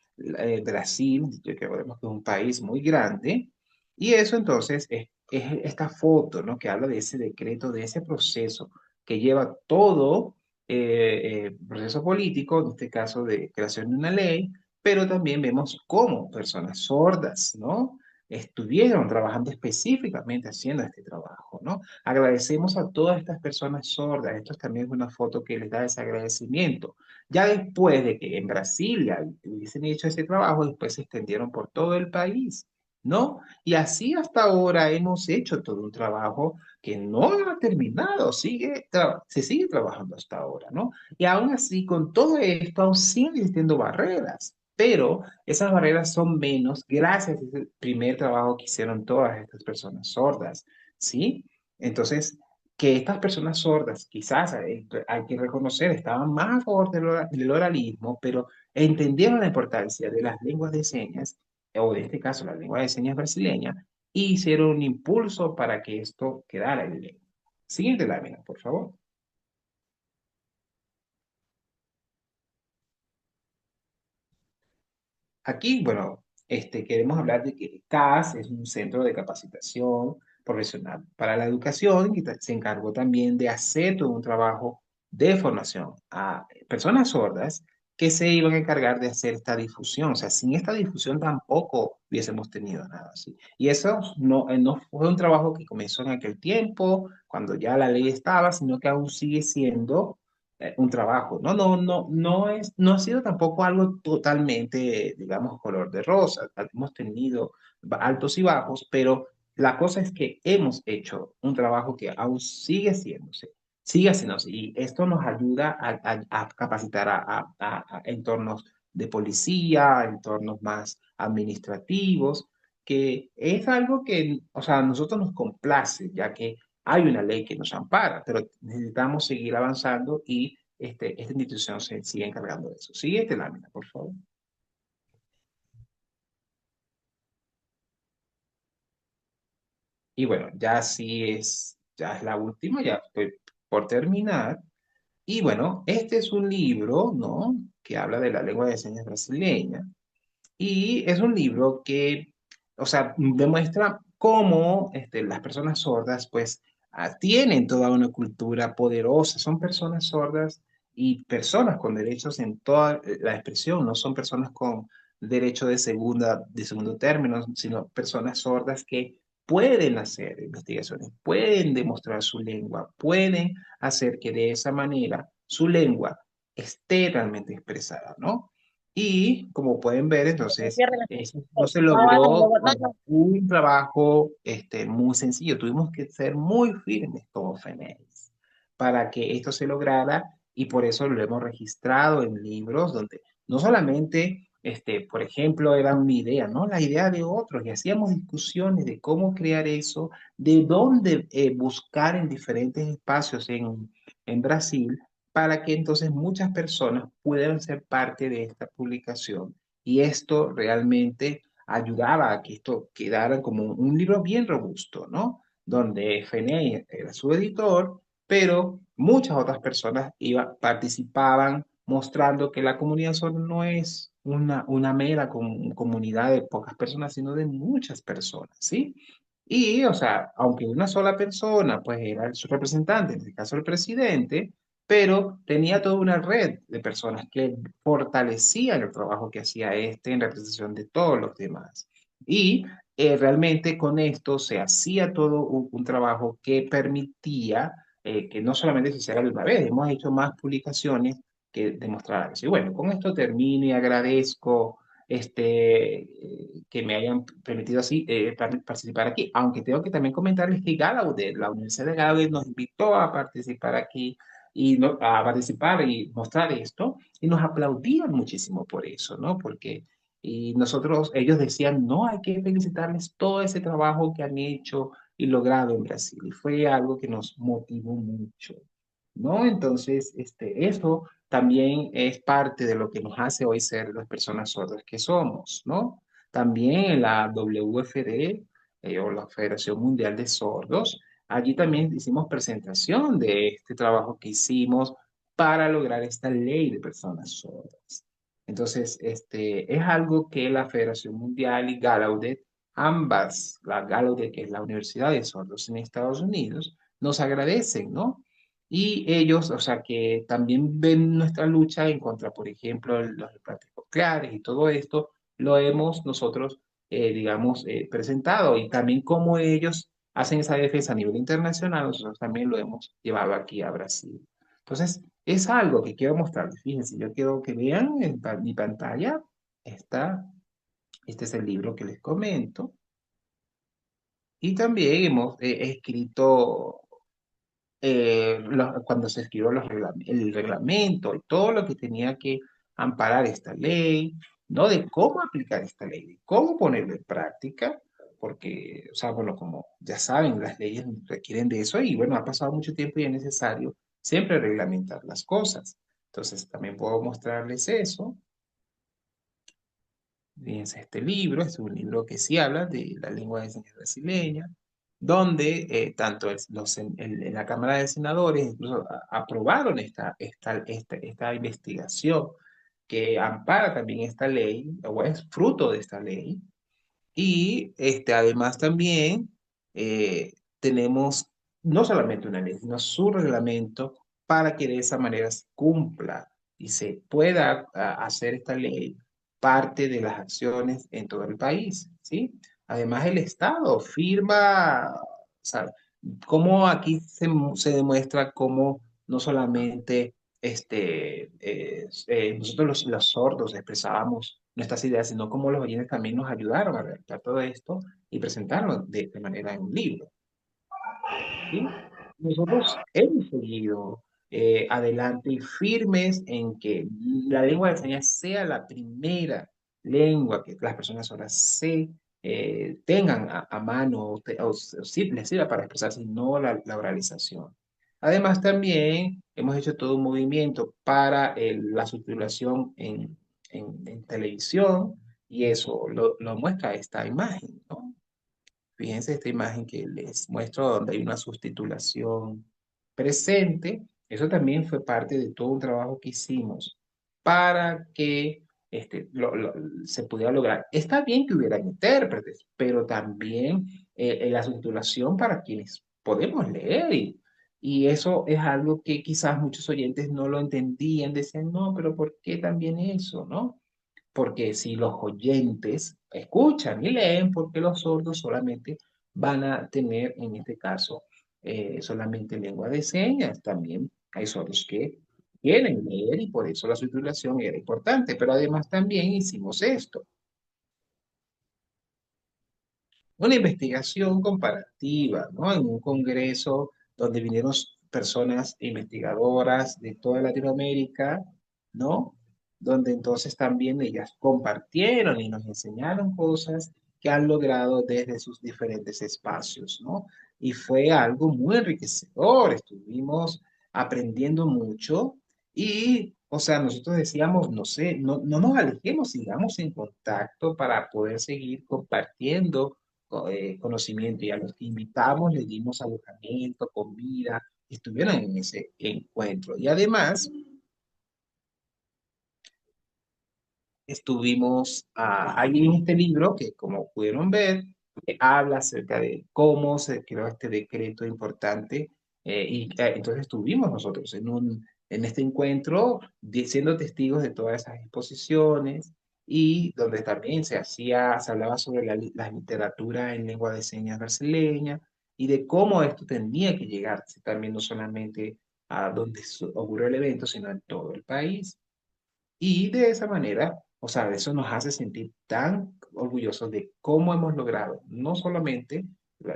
Brasil, que recordemos que es un país muy grande. Y eso entonces es esta foto, ¿no? Que habla de ese decreto, de ese proceso que lleva todo proceso político, en este caso de creación de una ley, pero también vemos cómo personas sordas, ¿no? Estuvieron trabajando específicamente haciendo este trabajo, ¿no? Agradecemos a todas estas personas sordas. Esto también es una foto que les da ese agradecimiento. Ya después de que en Brasilia hubiesen hecho ese trabajo, después se extendieron por todo el país, ¿no? Y así hasta ahora hemos hecho todo un trabajo que no ha terminado, se sigue trabajando hasta ahora, ¿no? Y aún así, con todo esto, aún siguen existiendo barreras, pero esas barreras son menos gracias a ese primer trabajo que hicieron todas estas personas sordas, ¿sí? Entonces, que estas personas sordas, quizás hay que reconocer, estaban más a favor del oralismo, pero entendieron la importancia de las lenguas de señas, o en este caso la lengua de señas brasileña, y hicieron un impulso para que esto quedara en ley. Siguiente lámina, por favor. Aquí, bueno, queremos hablar de que CAS es un centro de capacitación profesional para la educación y se encargó también de hacer todo un trabajo de formación a personas sordas que se iban a encargar de hacer esta difusión. O sea, sin esta difusión tampoco hubiésemos tenido nada así. Y eso no fue un trabajo que comenzó en aquel tiempo, cuando ya la ley estaba, sino que aún sigue siendo un trabajo. No ha sido tampoco algo totalmente, digamos, color de rosa. Hemos tenido altos y bajos, pero la cosa es que hemos hecho un trabajo que aún sigue haciéndose, y esto nos ayuda a capacitar a entornos de policía, entornos más administrativos, que es algo que, o sea, a nosotros nos complace, ya que hay una ley que nos ampara, pero necesitamos seguir avanzando y esta institución se sigue encargando de eso. Siguiente lámina, por favor. Y bueno, ya es la última, ya estoy por terminar. Y bueno, este es un libro, ¿no? Que habla de la lengua de señas brasileña. Y es un libro que, o sea, demuestra cómo las personas sordas, pues, tienen toda una cultura poderosa. Son personas sordas y personas con derechos en toda la expresión. No son personas con derecho de segundo término, sino personas sordas que pueden hacer investigaciones, pueden demostrar su lengua, pueden hacer que de esa manera su lengua esté realmente expresada, ¿no? Y como pueden ver, entonces, Cierre la- eso no se No, logró no, con no. un trabajo muy sencillo. Tuvimos que ser muy firmes todos, FENEX, para que esto se lograra y por eso lo hemos registrado en libros donde no solamente, por ejemplo, era una idea, ¿no? La idea de otros y hacíamos discusiones de cómo crear eso, de dónde buscar en diferentes espacios en Brasil para que entonces muchas personas puedan ser parte de esta publicación. Y esto realmente ayudaba a que esto quedara como un libro bien robusto, ¿no? Donde FNA era su editor, pero muchas otras personas participaban mostrando que la comunidad sorda no es una mera comunidad de pocas personas, sino de muchas personas, ¿sí? Y, o sea, aunque una sola persona, pues era su representante, en este caso el presidente, pero tenía toda una red de personas que fortalecían el trabajo que hacía este en representación de todos los demás. Y realmente con esto se hacía todo un trabajo que permitía que no solamente se hiciera de una vez, hemos hecho más publicaciones que demostraran eso. Y bueno, con esto termino y agradezco que me hayan permitido así participar aquí, aunque tengo que también comentarles que Gallaudet, la Universidad de Gallaudet nos invitó a participar aquí y a participar y mostrar esto, y nos aplaudían muchísimo por eso, ¿no? Porque y nosotros, ellos decían, no, hay que felicitarles todo ese trabajo que han hecho y logrado en Brasil, y fue algo que nos motivó mucho, ¿no? Entonces, eso también es parte de lo que nos hace hoy ser las personas sordas que somos, ¿no? También en la WFD, o la Federación Mundial de Sordos, allí también hicimos presentación de este trabajo que hicimos para lograr esta ley de personas sordas. Entonces, es algo que la Federación Mundial y Gallaudet, ambas, la Gallaudet, que es la Universidad de Sordos en Estados Unidos, nos agradecen, ¿no? Y ellos, o sea, que también ven nuestra lucha en contra, por ejemplo, los implantes cocleares y todo esto, lo hemos nosotros, digamos, presentado. Y también como ellos hacen esa defensa a nivel internacional, nosotros también lo hemos llevado aquí a Brasil. Entonces, es algo que quiero mostrarles. Fíjense, yo quiero que vean en mi pantalla, está, este es el libro que les comento. Y también hemos escrito cuando se escribió el reglamento y todo lo que tenía que amparar esta ley, ¿no? De cómo aplicar esta ley, de cómo ponerla en práctica, porque, o sea, bueno, como ya saben, las leyes requieren de eso y bueno, ha pasado mucho tiempo y es necesario siempre reglamentar las cosas. Entonces, también puedo mostrarles eso. Fíjense, este libro es un libro que sí habla de la lengua de señas brasileña, donde tanto en la Cámara de Senadores incluso aprobaron esta investigación que ampara también esta ley, o es fruto de esta ley, y además también eh, tenemos no solamente una ley, sino su reglamento para que de esa manera se cumpla y se pueda hacer esta ley parte de las acciones en todo el país, ¿sí? Además, el Estado firma, o sea, cómo aquí se demuestra cómo no solamente nosotros los sordos expresábamos nuestras ideas, sino cómo los oyentes también nos ayudaron a redactar todo esto y presentarlo de manera en un libro. ¿Sí? Nosotros hemos seguido adelante y firmes en que la lengua de señas sea la primera lengua que las personas ahora se tengan a mano o si les sirva para expresarse, y no la oralización. Además, también hemos hecho todo un movimiento para la subtitulación en televisión y eso lo muestra esta imagen, ¿no? Fíjense esta imagen que les muestro donde hay una subtitulación presente. Eso también fue parte de todo un trabajo que hicimos para que se pudiera lograr. Está bien que hubiera intérpretes, pero también la subtitulación para quienes podemos leer. Y eso es algo que quizás muchos oyentes no lo entendían, decían, no, pero ¿por qué también eso, no? Porque si los oyentes escuchan y leen, porque los sordos solamente van a tener, en este caso, solamente lengua de señas. También hay sordos que quieren leer y por eso la subtitulación era importante, pero además también hicimos esto, una investigación comparativa, ¿no? En un congreso donde vinieron personas investigadoras de toda Latinoamérica, ¿no? Donde entonces también ellas compartieron y nos enseñaron cosas que han logrado desde sus diferentes espacios, ¿no? Y fue algo muy enriquecedor, estuvimos aprendiendo mucho y, o sea, nosotros decíamos, no sé, no nos alejemos, sigamos en contacto para poder seguir compartiendo conocimiento y a los que invitamos les dimos alojamiento, comida, estuvieron en ese encuentro. Y además estuvimos ahí en este libro que como pudieron ver, habla acerca de cómo se creó este decreto importante entonces estuvimos nosotros en este encuentro siendo testigos de todas esas exposiciones y donde también se hablaba sobre la literatura en lengua de señas brasileña y de cómo esto tenía que llegar también no solamente a donde ocurrió el evento, sino en todo el país. Y de esa manera, o sea, eso nos hace sentir tan orgullosos de cómo hemos logrado no solamente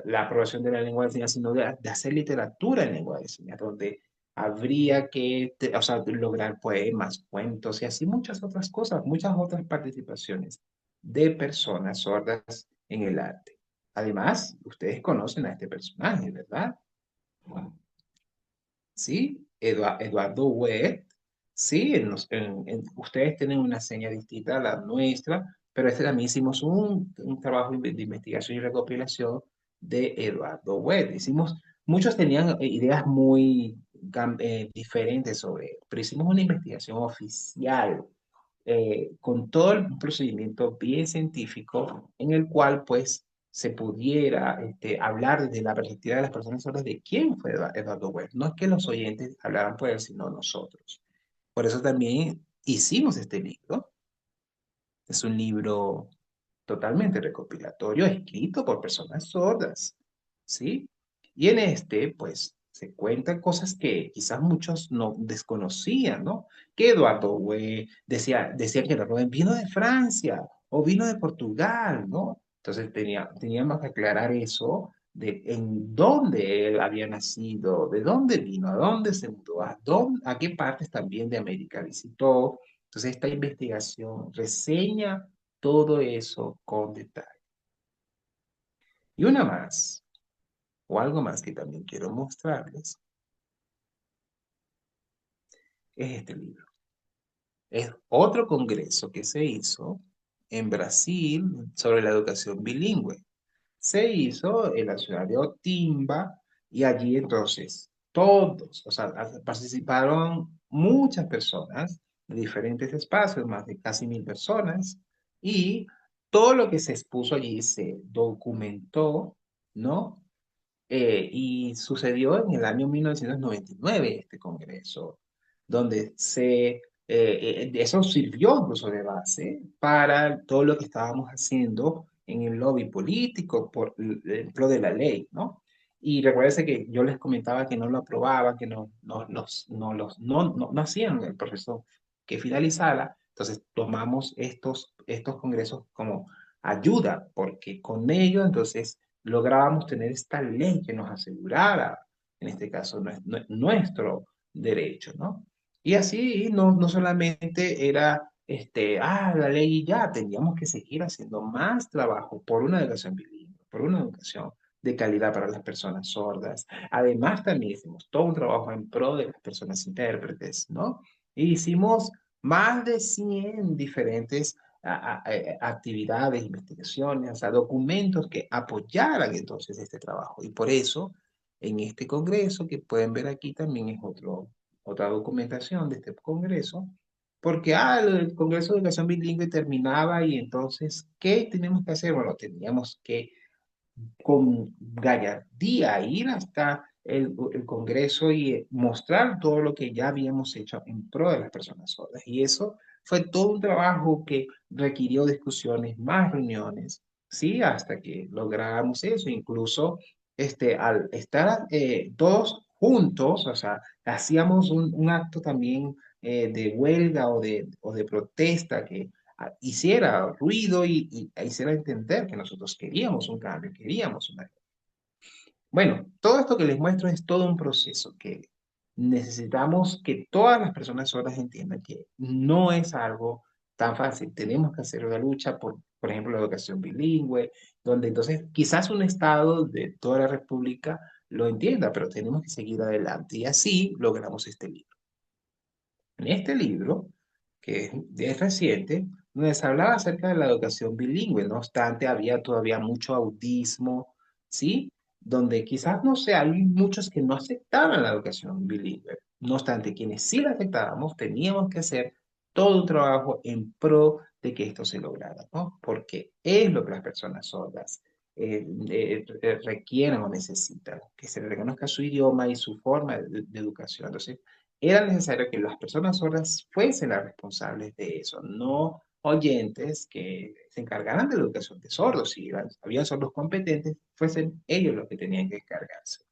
la aprobación de la lengua de señas, sino de hacer literatura en lengua de señas, donde habría que, o sea, lograr poemas, cuentos y así muchas otras cosas, muchas otras participaciones de personas sordas en el arte. Además, ustedes conocen a este personaje, ¿verdad? ¿Sí? Eduardo Huet, sí, ustedes tienen una seña distinta a la nuestra, pero este también hicimos un trabajo de investigación y recopilación de Eduardo Huet. Muchos tenían ideas muy diferentes sobre él, pero hicimos una investigación oficial con todo el procedimiento bien científico en el cual pues se pudiera hablar desde la perspectiva de las personas sordas de quién fue Eduardo Webb. No es que los oyentes hablaran por él, sino nosotros. Por eso también hicimos este libro. Es un libro totalmente recopilatorio, escrito por personas sordas, ¿sí? Y en este, pues, se cuentan cosas que quizás muchos no desconocían, ¿no? Que Eduardo Güey decía que Eduardo Güey vino de Francia o vino de Portugal, ¿no? Entonces teníamos que aclarar eso de en dónde él había nacido, de dónde vino, a dónde se mudó, a qué partes también de América visitó. Entonces esta investigación reseña todo eso con detalle. Y una más, o algo más que también quiero mostrarles, es este libro. Es otro congreso que se hizo en Brasil sobre la educación bilingüe. Se hizo en la ciudad de Otimba y allí entonces todos, o sea, participaron muchas personas de diferentes espacios, más de casi 1000 personas, y todo lo que se expuso allí se documentó, ¿no? Y sucedió en el año 1999 este congreso, donde eso sirvió incluso de base para todo lo que estábamos haciendo en el lobby político en pro de la ley, ¿no? Y recuérdense que yo les comentaba que no lo aprobaban, que no hacían el proceso que finalizara. Entonces tomamos estos congresos como ayuda, porque con ello entonces lográbamos tener esta ley que nos asegurara, en este caso, nuestro derecho, ¿no? Y así no solamente era, la ley y ya, teníamos que seguir haciendo más trabajo por una educación bilingüe, por una educación de calidad para las personas sordas. Además, también hicimos todo un trabajo en pro de las personas intérpretes, ¿no? Y hicimos más de 100 diferentes actividades, investigaciones, o sea, documentos que apoyaran entonces este trabajo. Y por eso, en este congreso, que pueden ver aquí también es otra documentación de este congreso, porque el Congreso de Educación Bilingüe terminaba y entonces, ¿qué tenemos que hacer? Bueno, teníamos que con gallardía ir hasta el Congreso y mostrar todo lo que ya habíamos hecho en pro de las personas sordas. Y eso fue todo un trabajo que requirió discusiones, más reuniones, ¿sí? Hasta que logramos eso. Incluso al estar todos juntos, o sea, hacíamos un acto también de huelga o de protesta que hiciera ruido y hiciera entender que nosotros queríamos un cambio, queríamos una... Bueno, todo esto que les muestro es todo un proceso que necesitamos que todas las personas sordas entiendan que no es algo tan fácil. Tenemos que hacer una lucha por ejemplo, la educación bilingüe, donde entonces quizás un estado de toda la República lo entienda, pero tenemos que seguir adelante y así logramos este libro. En este libro, que es reciente, donde se hablaba acerca de la educación bilingüe, no obstante, había todavía mucho autismo, ¿sí? Donde quizás, no sé, hay muchos que no aceptaban la educación bilingüe. No obstante, quienes sí la aceptábamos, teníamos que hacer todo un trabajo en pro de que esto se lograra, ¿no? Porque es lo que las personas sordas requieren o necesitan, que se les reconozca su idioma y su forma de educación. Entonces, era necesario que las personas sordas fuesen las responsables de eso, no oyentes que se encargaran de la educación de sordos. Si había sordos competentes, fuesen ellos los que tenían que encargarse.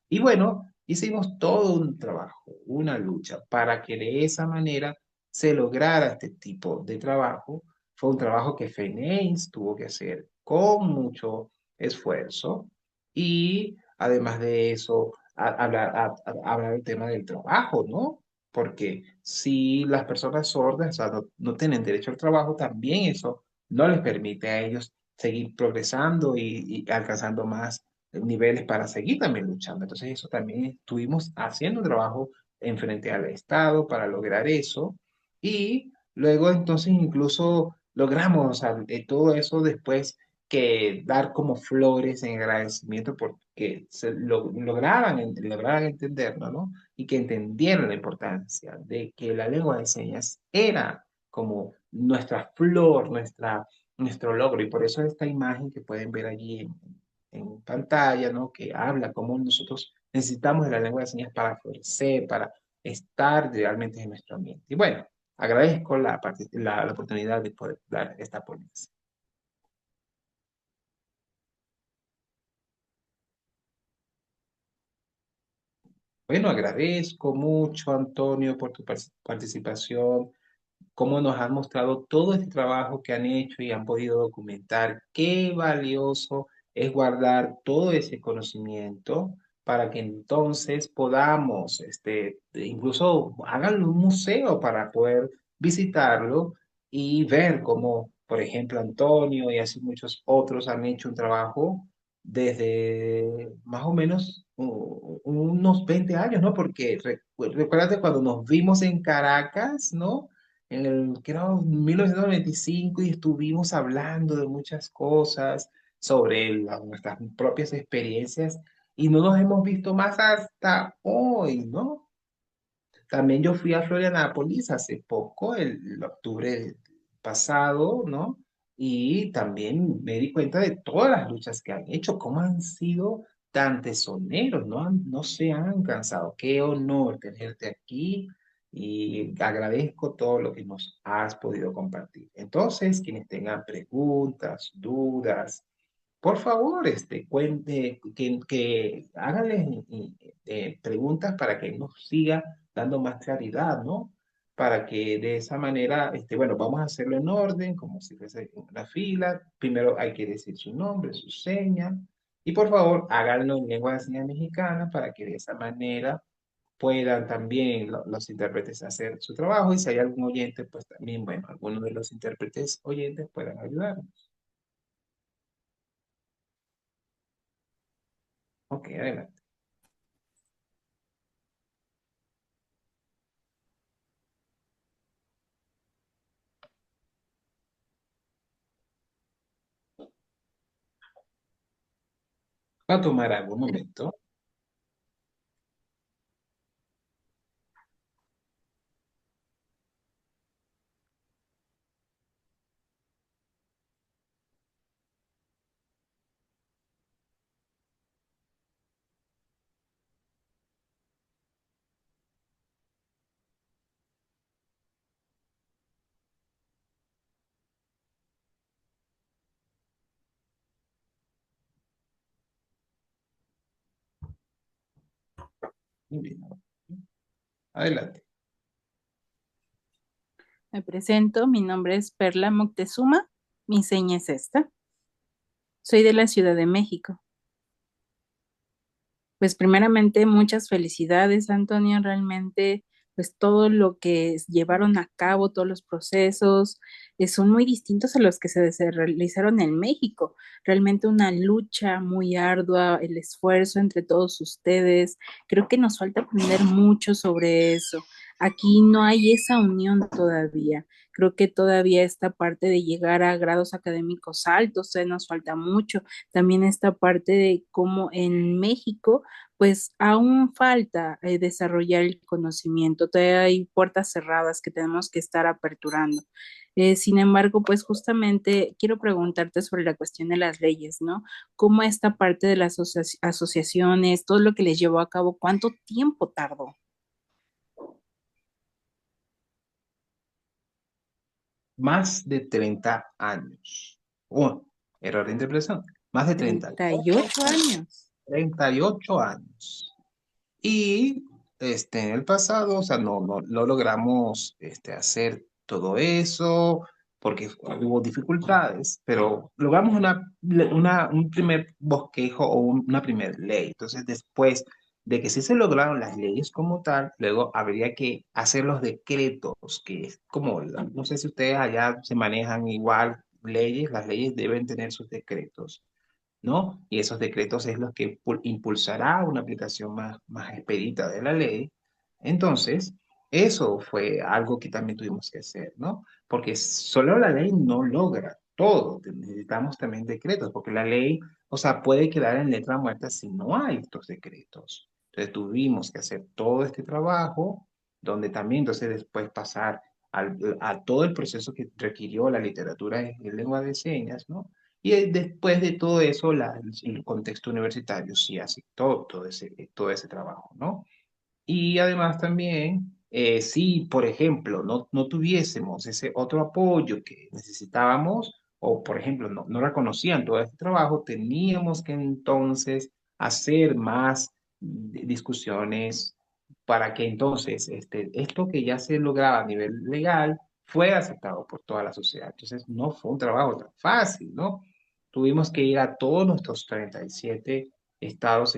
Y bueno, hicimos todo un trabajo, una lucha para que de esa manera se lograra este tipo de trabajo. Fue un trabajo que FENEIS tuvo que hacer con mucho esfuerzo y además de eso, hablar del tema del trabajo, ¿no? Porque si las personas sordas, o sea, no tienen derecho al trabajo, también eso no les permite a ellos seguir progresando y alcanzando más niveles para seguir también luchando. Entonces eso también estuvimos haciendo un trabajo en frente al Estado para lograr eso y luego entonces incluso logramos, o sea, todo eso después que dar como flores en agradecimiento porque lograran entenderlo, ¿no? Y que entendieran la importancia de que la lengua de señas era como nuestra flor, nuestro logro. Y por eso esta imagen que pueden ver allí en pantalla, ¿no? Que habla cómo nosotros necesitamos de la lengua de señas para florecer, para estar realmente en nuestro ambiente. Y bueno, agradezco la oportunidad de poder dar esta ponencia. Bueno, agradezco mucho, Antonio, por tu participación, cómo nos han mostrado todo este trabajo que han hecho y han podido documentar. Qué valioso es guardar todo ese conocimiento para que entonces podamos, incluso hagan un museo para poder visitarlo y ver cómo, por ejemplo, Antonio y así muchos otros han hecho un trabajo desde más o menos unos 20 años, ¿no? Porque recuérdate cuando nos vimos en Caracas, ¿no? En el, creo, 1995 y estuvimos hablando de muchas cosas sobre nuestras propias experiencias y no nos hemos visto más hasta hoy, ¿no? También yo fui a Florianápolis hace poco, el octubre pasado, ¿no? Y también me di cuenta de todas las luchas que han hecho, cómo han sido tan tesoneros, ¿no? No se han cansado. Qué honor tenerte aquí y agradezco todo lo que nos has podido compartir. Entonces, quienes tengan preguntas, dudas, por favor, háganle preguntas para que nos siga dando más claridad, ¿no? Para que de esa manera, bueno, vamos a hacerlo en orden, como si fuese una fila. Primero hay que decir su nombre, su seña, y por favor, háganlo en lengua de señas mexicana para que de esa manera puedan también los intérpretes hacer su trabajo y si hay algún oyente, pues también, bueno, algunos de los intérpretes oyentes puedan ayudar. Ok, adelante. Va a tomar algún momento. Muy bien. Adelante. Me presento, mi nombre es Perla Moctezuma, mi seña es esta. Soy de la Ciudad de México. Pues primeramente muchas felicidades, Antonio, realmente pues todo lo que llevaron a cabo, todos los procesos, son muy distintos a los que se realizaron en México. Realmente una lucha muy ardua, el esfuerzo entre todos ustedes. Creo que nos falta aprender mucho sobre eso. Aquí no hay esa unión todavía. Creo que todavía esta parte de llegar a grados académicos altos, nos falta mucho. También esta parte de cómo en México pues aún falta desarrollar el conocimiento, todavía hay puertas cerradas que tenemos que estar aperturando. Sin embargo, pues justamente quiero preguntarte sobre la cuestión de las leyes, ¿no? ¿Cómo esta parte de las asociaciones, todo lo que les llevó a cabo, cuánto tiempo tardó? Más de 30 años. Oh, error de interpretación. Más de 38 años. 38 años. Y en el pasado, o sea, no logramos hacer todo eso porque hubo dificultades, pero logramos un primer bosquejo o una primera ley. Entonces, después de que sí se lograron las leyes como tal, luego habría que hacer los decretos, que es como, no sé si ustedes allá se manejan igual leyes, las leyes deben tener sus decretos, ¿no? Y esos decretos es los que impulsará una aplicación más expedita de la ley. Entonces, eso fue algo que también tuvimos que hacer, ¿no? Porque solo la ley no logra todo, necesitamos también decretos, porque la ley, o sea, puede quedar en letra muerta si no hay estos decretos. Entonces, tuvimos que hacer todo este trabajo, donde también entonces después pasar a todo el proceso que requirió la literatura en lengua de señas, ¿no? Y después de todo eso, el contexto universitario sí hace todo ese trabajo, ¿no? Y además también, si por ejemplo no tuviésemos ese otro apoyo que necesitábamos, o por ejemplo no reconocían todo este trabajo, teníamos que entonces hacer más discusiones para que entonces esto que ya se lograba a nivel legal fuera aceptado por toda la sociedad. Entonces no fue un trabajo tan fácil, ¿no? Tuvimos que ir a todos nuestros 37 estados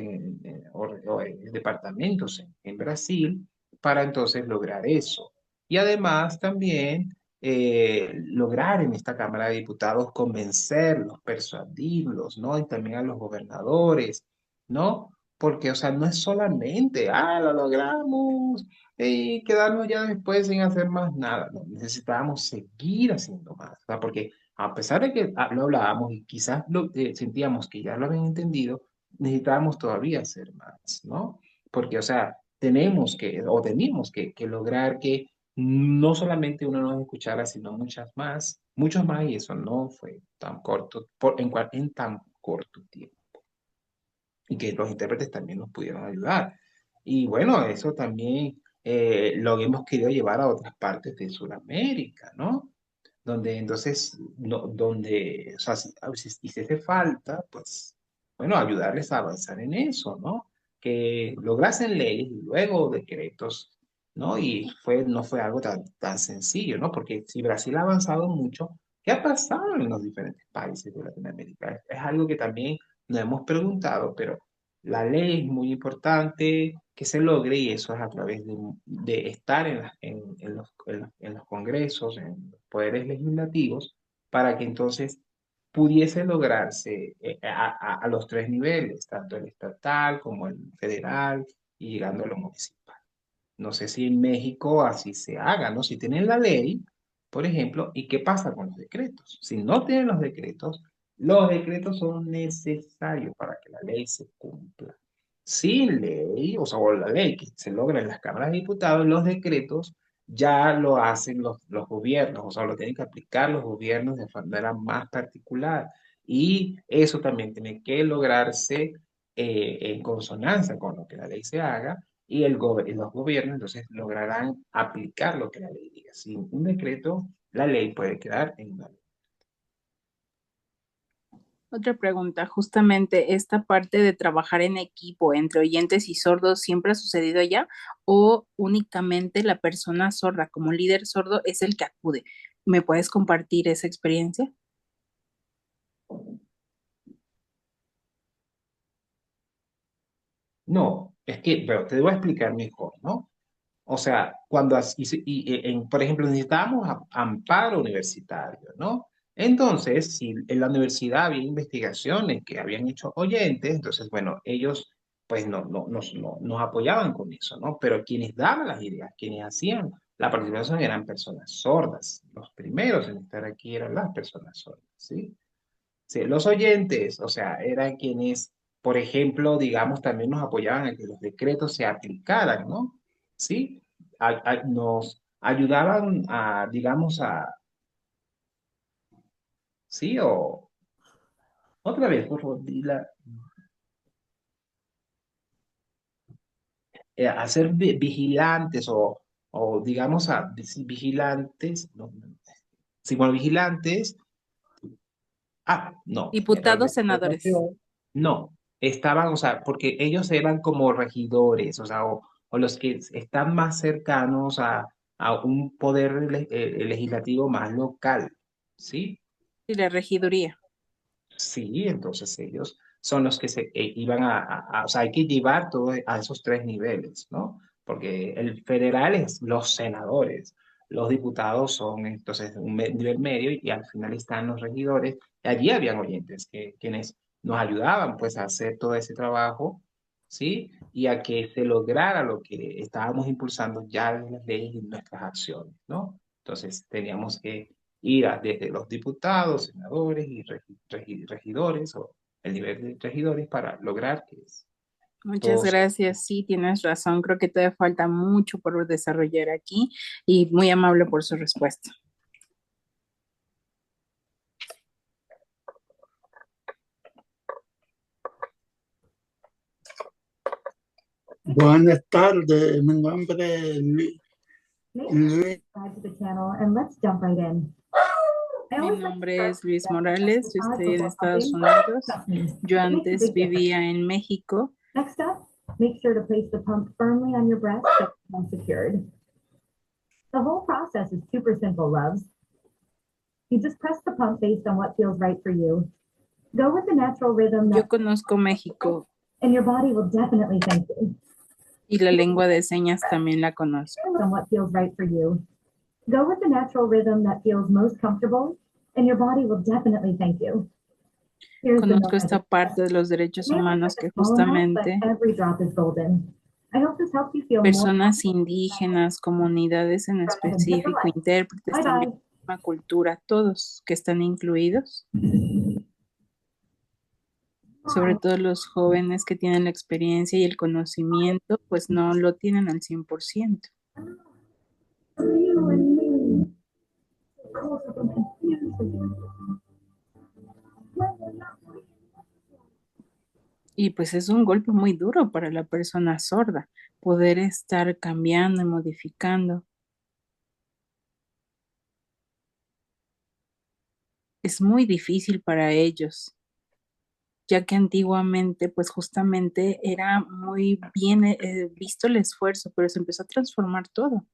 o departamentos en Brasil para entonces lograr eso. Y además también lograr en esta Cámara de Diputados convencerlos, persuadirlos, ¿no? Y también a los gobernadores, ¿no? Porque, o sea, no es solamente, lo logramos y quedarnos ya después sin hacer más nada. No, necesitábamos seguir haciendo más, o sea, porque a pesar de que lo hablábamos y quizás sentíamos que ya lo habían entendido, necesitábamos todavía hacer más, ¿no? Porque, o sea, teníamos que lograr que no solamente uno nos escuchara, sino muchos más, y eso no fue tan corto, en tan corto tiempo. Y que los intérpretes también nos pudieron ayudar. Y bueno, eso también lo hemos querido llevar a otras partes de Sudamérica, ¿no? Donde entonces, o sea, si hace falta, pues, bueno, ayudarles a avanzar en eso, ¿no? Que lograsen leyes y luego decretos, ¿no? Y no fue algo tan sencillo, ¿no? Porque si Brasil ha avanzado mucho, ¿qué ha pasado en los diferentes países de Latinoamérica? Es algo que también nos hemos preguntado, pero la ley es muy importante que se logre y eso es a través de estar en los congresos, en los poderes legislativos, para que entonces pudiese lograrse a los tres niveles, tanto el estatal como el federal y llegando a lo municipal. No sé si en México así se haga, ¿no? Si tienen la ley, por ejemplo, ¿y qué pasa con los decretos? Si no tienen los decretos son necesarios para que la ley se cumpla. Sin ley, o sea, o la ley que se logra en las cámaras de diputados, los decretos ya lo hacen los gobiernos, o sea, lo tienen que aplicar los gobiernos de manera más particular. Y eso también tiene que lograrse en consonancia con lo que la ley se haga y los gobiernos entonces lograrán aplicar lo que la ley diga. Sin un decreto, la ley puede quedar en una ley. Otra pregunta, justamente esta parte de trabajar en equipo entre oyentes y sordos, ¿siempre ha sucedido allá o únicamente la persona sorda como líder sordo es el que acude? ¿Me puedes compartir esa experiencia? No, es que, pero te voy a explicar mejor, ¿no? O sea, cuando, por ejemplo, necesitábamos amparo universitario, ¿no? Entonces, si en la universidad había investigaciones que habían hecho oyentes, entonces, bueno, ellos pues nos apoyaban con eso, ¿no? Pero quienes daban las ideas, quienes hacían la participación eran personas sordas. Los primeros en estar aquí eran las personas sordas, ¿sí? Sí, los oyentes, o sea, eran quienes, por ejemplo, digamos, también nos apoyaban a que los decretos se aplicaran, ¿no? Sí, nos ayudaban a, digamos, sí, o otra vez, por favor, a ser vigilantes o digamos, sí, vigilantes, no, sí, bueno, vigilantes. No, en Diputados, realidad, senadores. no, estaban, o sea, porque ellos eran como regidores, o sea, o los que están más cercanos a un poder legislativo más local, ¿sí? Y la regiduría. Sí, entonces ellos son los que se iban o sea, hay que llevar todo a esos tres niveles, ¿no? Porque el federal es los senadores, los diputados son entonces un nivel medio y al final están los regidores. Y allí habían oyentes quienes nos ayudaban pues a hacer todo ese trabajo, ¿sí? Y a que se lograra lo que estábamos impulsando ya desde las leyes y nuestras acciones, ¿no? Entonces teníamos que ir desde los diputados, senadores y regidores o el nivel de regidores para lograr que Muchas todos... gracias. Sí, tienes razón. Creo que todavía falta mucho por desarrollar aquí y muy amable por su respuesta. Buenas tardes, mi nombre es Luis. Subscribe to the channel and let's jump right in. I Mi always like to nombre start es Luis with Morales, yo exercise estoy en before Estados pumping. Unidos. Trust me, Yo it makes a antes big difference. vivía en México. Next up, make sure to place the pump firmly on your breast and secured. The whole process is super simple, loves. You just press the pump based on what feels right for you. Go with the natural rhythm Yo that, conozco México and your body will definitely thank you. y la lengua de señas también la conozco. On what feels right for you. Go with the natural rhythm that feels most comfortable, and your body will definitely thank you. Here's the Conozco note. esta parte de los derechos May look humanos like que a small amount, but justamente every drop is golden. I hope this helps you feel more personas indígenas, comunidades en present in your específico, life. intérpretes Bye también, bye. la cultura, todos que están incluidos, sobre todo los jóvenes que tienen la experiencia y el conocimiento, pues no lo tienen al 100%. You and me. Y pues es un golpe muy duro para la persona sorda, poder estar cambiando y modificando. Es muy difícil para ellos, ya que antiguamente pues justamente era muy bien visto el esfuerzo, pero se empezó a transformar todo.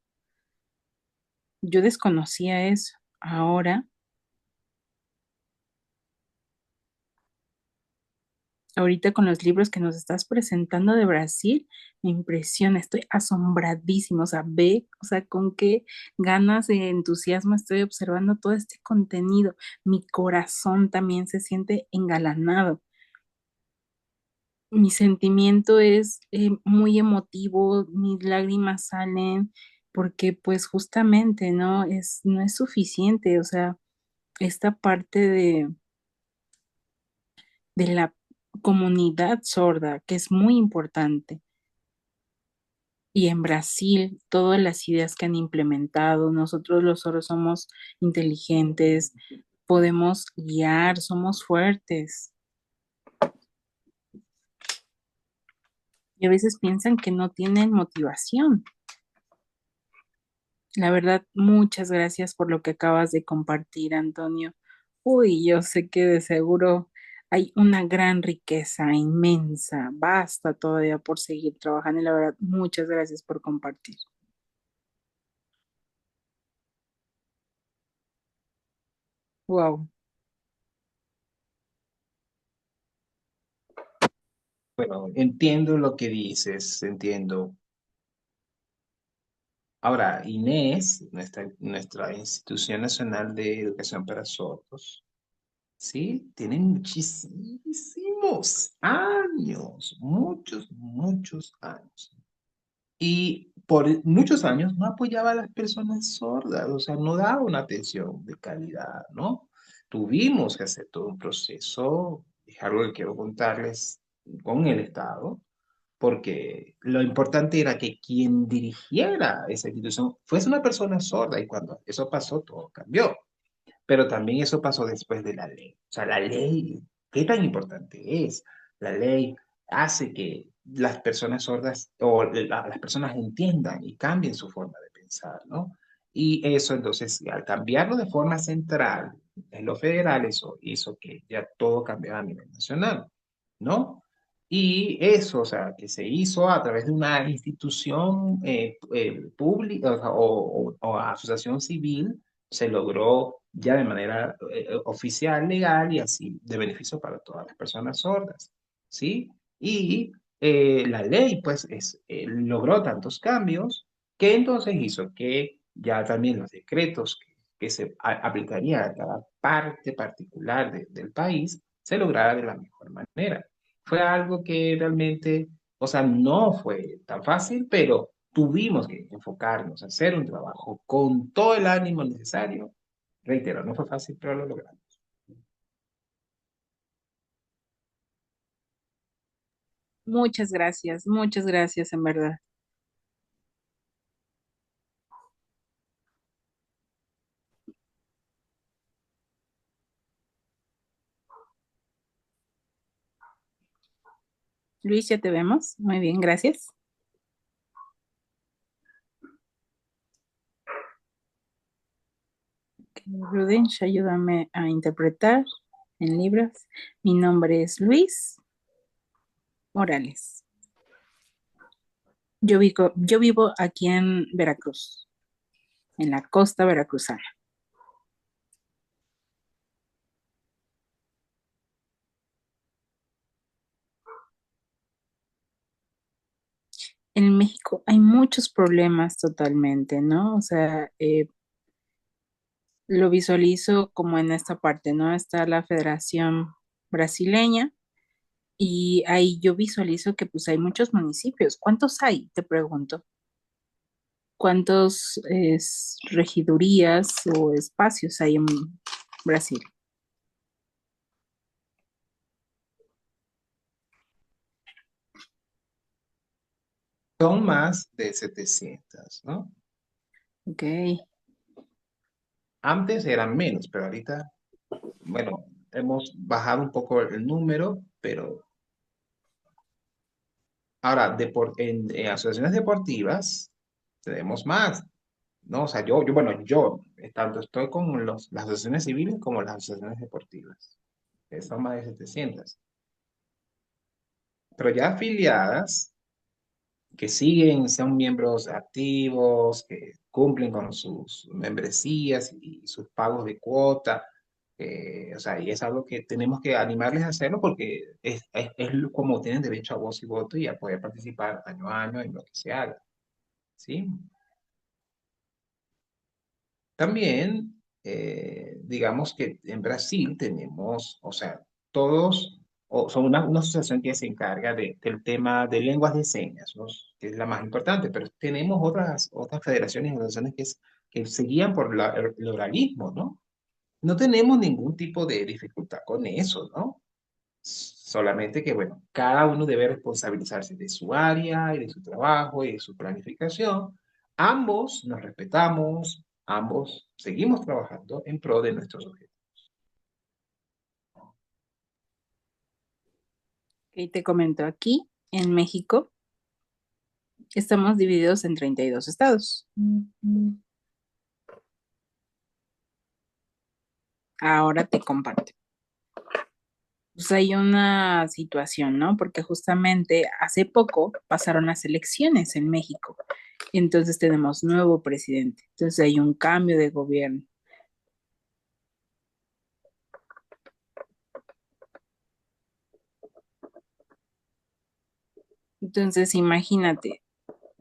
Yo desconocía eso. Ahora, ahorita con los libros que nos estás presentando de Brasil, me impresiona, estoy asombradísimo, o sea, ve, o sea, con qué ganas de entusiasmo estoy observando todo este contenido. Mi corazón también se siente engalanado. Mi sentimiento es muy emotivo, mis lágrimas salen, porque pues justamente no es suficiente, o sea, esta parte de la comunidad sorda, que es muy importante. Y en Brasil, todas las ideas que han implementado, nosotros los sordos somos inteligentes, podemos guiar, somos fuertes. Y a veces piensan que no tienen motivación. La verdad, muchas gracias por lo que acabas de compartir, Antonio. Uy, yo sé que de seguro Hay una gran riqueza inmensa, basta todavía por seguir trabajando y la verdad, muchas gracias por compartir. Wow. Bueno, entiendo lo que dices, entiendo. Ahora, Inés, nuestra Institución Nacional de Educación para Sordos, ¿sí? Tiene muchísimos años, muchos, muchos años. Y por muchos años no apoyaba a las personas sordas, o sea, no daba una atención de calidad, ¿no? Tuvimos que hacer todo un proceso, es algo que quiero contarles con el Estado, porque lo importante era que quien dirigiera esa institución fuese una persona sorda y cuando eso pasó, todo cambió. Pero también eso pasó después de la ley. O sea, la ley, ¿qué tan importante es? La ley hace que las personas sordas o las personas entiendan y cambien su forma de pensar, ¿no? Y eso entonces, al cambiarlo de forma central en lo federal, eso hizo que ya todo cambiara a nivel nacional, ¿no? Y eso, o sea, que se hizo a través de una institución pública o asociación civil, se logró ya de manera oficial, legal y así de beneficio para todas las personas sordas, ¿sí? Y la ley, pues, logró tantos cambios que entonces hizo que ya también los decretos que se aplicarían a cada parte particular del país se lograra de la mejor manera. Fue algo que realmente, o sea, no fue tan fácil, pero tuvimos que enfocarnos, hacer un trabajo con todo el ánimo necesario. Reitero, no fue fácil, pero lo logramos. Muchas gracias en verdad. Luis, ya te vemos. Muy bien, gracias. Rudench, ayúdame a interpretar en libros. Mi nombre es Luis Morales. Yo vivo aquí en Veracruz, en la costa veracruzana. En México hay muchos problemas totalmente, ¿no? O sea, lo visualizo como en esta parte, ¿no? Está la Federación Brasileña y ahí yo visualizo que pues hay muchos municipios. ¿Cuántos hay? Te pregunto. ¿Cuántos regidurías o espacios hay en Brasil? Son más de 700, ¿no? Ok. Antes eran menos, pero ahorita, bueno, hemos bajado un poco el número, pero ahora en asociaciones deportivas tenemos más, ¿no? O sea, bueno, tanto estoy con las asociaciones civiles como las asociaciones deportivas, que son más de 700. Pero ya afiliadas, que siguen, son miembros activos, que cumplen con sus membresías y sus pagos de cuota. O sea, y es algo que tenemos que animarles a hacerlo porque es como tienen derecho a voz y voto y a poder participar año a año en lo que se haga, ¿sí? También, digamos que en Brasil tenemos, o sea, todos, son una asociación que se encarga del tema de lenguas de señas, ¿no? Que es la más importante, pero tenemos otras federaciones y organizaciones que se guían por el oralismo, ¿no? No tenemos ningún tipo de dificultad con eso, ¿no? Solamente que, bueno, cada uno debe responsabilizarse de su área y de su trabajo y de su planificación. Ambos nos respetamos, ambos seguimos trabajando en pro de nuestros objetivos. Ok, te comento, aquí en México estamos divididos en 32 estados. Ahora te comparto. pues hay una situación, ¿no? Porque justamente hace poco pasaron las elecciones en México. Entonces tenemos nuevo presidente. Entonces hay un cambio de gobierno. Entonces imagínate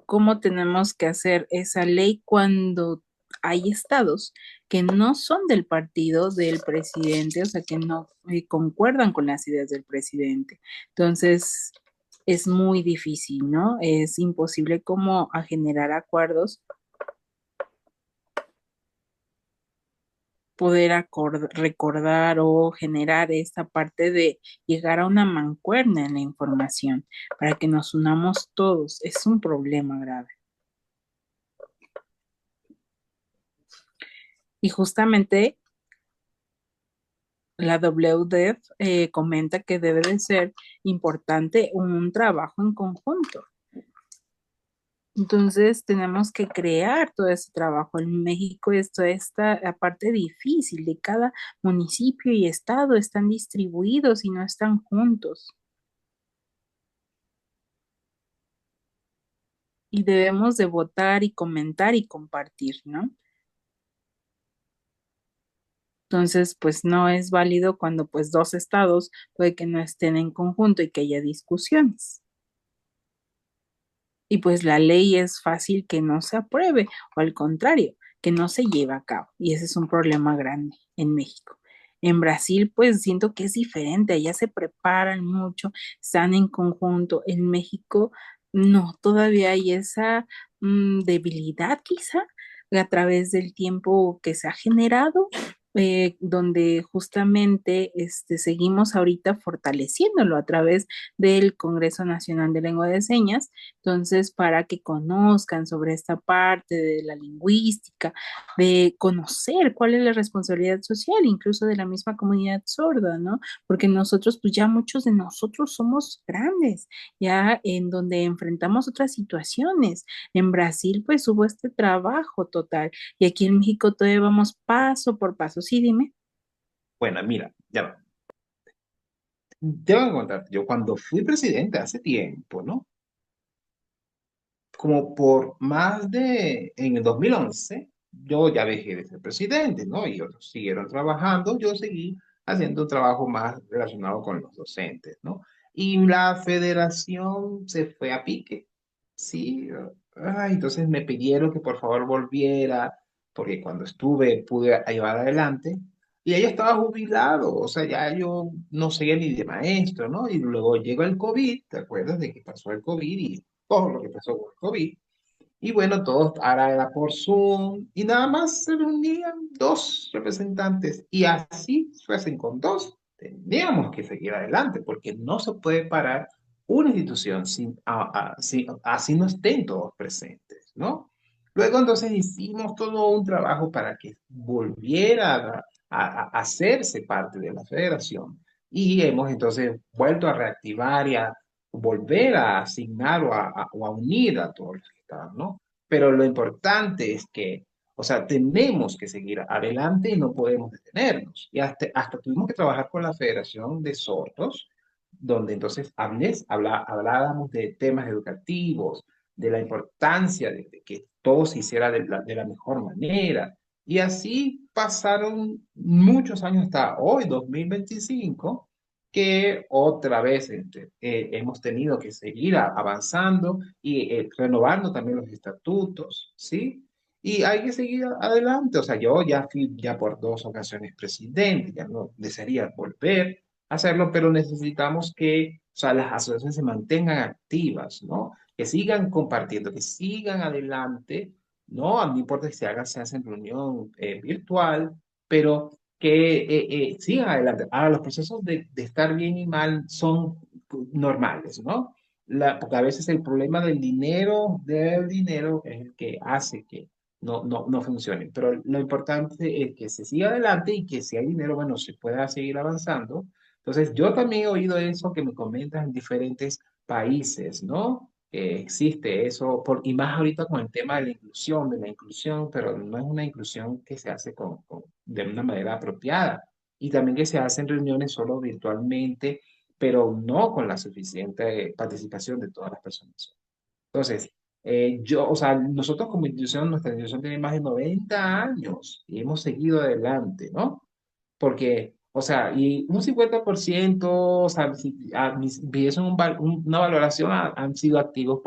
cómo tenemos que hacer esa ley cuando hay estados que no son del partido del presidente, o sea, que no concuerdan con las ideas del presidente. Entonces, es muy difícil, ¿no? Es imposible como a generar acuerdos, poder recordar o generar esta parte de llegar a una mancuerna en la información para que nos unamos todos. Es un problema grave. Y justamente la WDEF comenta que debe de ser importante un trabajo en conjunto. Entonces tenemos que crear todo ese trabajo. En México esto esta la parte difícil de cada municipio y estado están distribuidos y no están juntos. Y debemos de votar y comentar y compartir, ¿no? Entonces, pues no es válido cuando pues dos estados puede que no estén en conjunto y que haya discusiones. Y pues la ley es fácil que no se apruebe o al contrario, que no se lleve a cabo. Y ese es un problema grande en México. En Brasil, pues siento que es diferente, allá se preparan mucho, están en conjunto. En México, no, todavía hay esa debilidad quizá a través del tiempo que se ha generado, donde justamente seguimos ahorita fortaleciéndolo a través del Congreso Nacional de Lengua de Señas, entonces, para que conozcan sobre esta parte de la lingüística, de conocer cuál es la responsabilidad social, incluso de la misma comunidad sorda, ¿no? Porque nosotros, pues ya muchos de nosotros somos grandes, ya en donde enfrentamos otras situaciones. En Brasil, pues hubo este trabajo total, y aquí en México todavía vamos paso por paso. Sí, dime. Bueno, mira, ya va. Tengo que contar, yo cuando fui presidente hace tiempo, ¿no? Como por más de, en el 2011 yo ya dejé de ser presidente, ¿no? Y otros siguieron trabajando, yo seguí haciendo un trabajo más relacionado con los docentes, ¿no? Y la federación se fue a pique, ¿sí? Entonces me pidieron que por favor volviera, porque cuando estuve pude llevar adelante, y ella estaba jubilado, o sea, ya yo no seguía ni de maestro, ¿no? Y luego llegó el COVID, ¿te acuerdas de que pasó el COVID y todo lo que pasó con el COVID? Y bueno, todos ahora era por Zoom y nada más se reunían dos representantes y así fuesen con dos, teníamos que seguir adelante porque no se puede parar una institución así no estén todos presentes, ¿no? Luego entonces hicimos todo un trabajo para que volviera a hacerse parte de la federación y hemos entonces vuelto a reactivar y a volver a asignar o a unir a todos los que estaban, ¿no? Pero lo importante es que, o sea, tenemos que seguir adelante y no podemos detenernos. Y hasta tuvimos que trabajar con la Federación de Sordos, donde entonces hablábamos de temas educativos, de la importancia de que todo se hiciera de la mejor manera. Y así pasaron muchos años hasta hoy, 2025, que otra vez hemos tenido que seguir avanzando y renovando también los estatutos, ¿sí? Y hay que seguir adelante. O sea, yo ya fui ya por dos ocasiones presidente, ya no desearía volver a hacerlo, pero necesitamos que, o sea, las asociaciones se mantengan activas, ¿no? Que sigan compartiendo, que sigan adelante, ¿no? No importa si se hace en reunión virtual, pero que sigan adelante. Ahora, los procesos de estar bien y mal son normales, ¿no? Porque a veces el problema del dinero es el que hace que no funcione. Pero lo importante es que se siga adelante y que si hay dinero, bueno, se pueda seguir avanzando. Entonces, yo también he oído eso que me comentan en diferentes países, ¿no? Existe eso, y más ahorita con el tema de la inclusión, pero no es una inclusión que se hace de una manera apropiada. y también que se hacen reuniones solo virtualmente, pero no con la suficiente participación de todas las personas. Entonces, o sea, nosotros como institución, nuestra institución tiene más de 90 años y hemos seguido adelante, ¿no? Porque, o sea, y un 50%, o sea, si pidiesen una valoración, han sido activos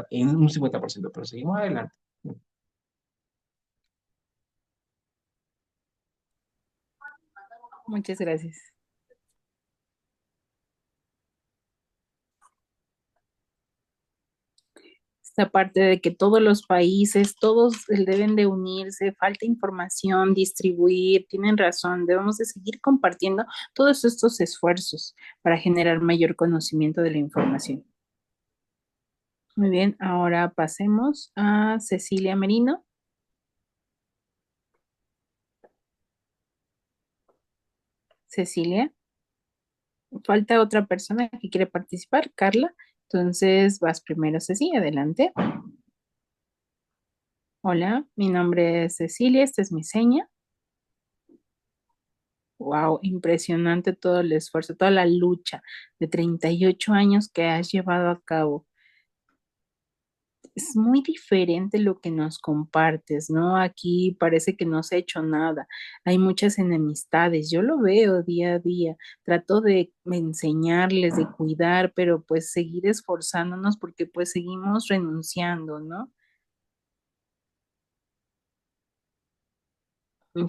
en un 50%, pero seguimos adelante. Muchas gracias. Esta parte de que todos los países, todos deben de unirse, falta información, distribuir, tienen razón, debemos de seguir compartiendo todos estos esfuerzos para generar mayor conocimiento de la información. Muy bien, ahora pasemos a Cecilia Merino. Cecilia, falta otra persona que quiere participar, Carla. Entonces vas primero, Cecilia, adelante. Hola, mi nombre es Cecilia, esta es mi seña. Wow, impresionante todo el esfuerzo, toda la lucha de 38 años que has llevado a cabo. Es muy diferente lo que nos compartes, ¿no? Aquí parece que no se ha hecho nada. Hay muchas enemistades. Yo lo veo día a día. Trato de enseñarles, de cuidar, pero pues seguir esforzándonos porque pues seguimos renunciando, ¿no?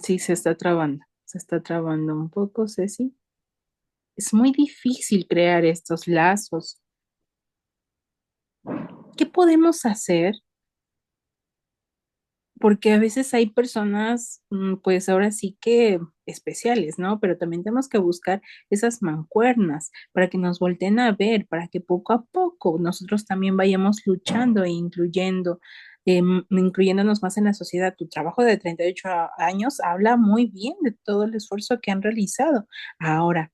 Sí, se está trabando. Se está trabando un poco, Ceci. Es muy difícil crear estos lazos. ¿Qué podemos hacer? Porque a veces hay personas, pues ahora sí que especiales, ¿no? Pero también tenemos que buscar esas mancuernas para que nos volteen a ver, para que poco a poco nosotros también vayamos luchando e incluyéndonos más en la sociedad. Tu trabajo de 38 años habla muy bien de todo el esfuerzo que han realizado. Ahora,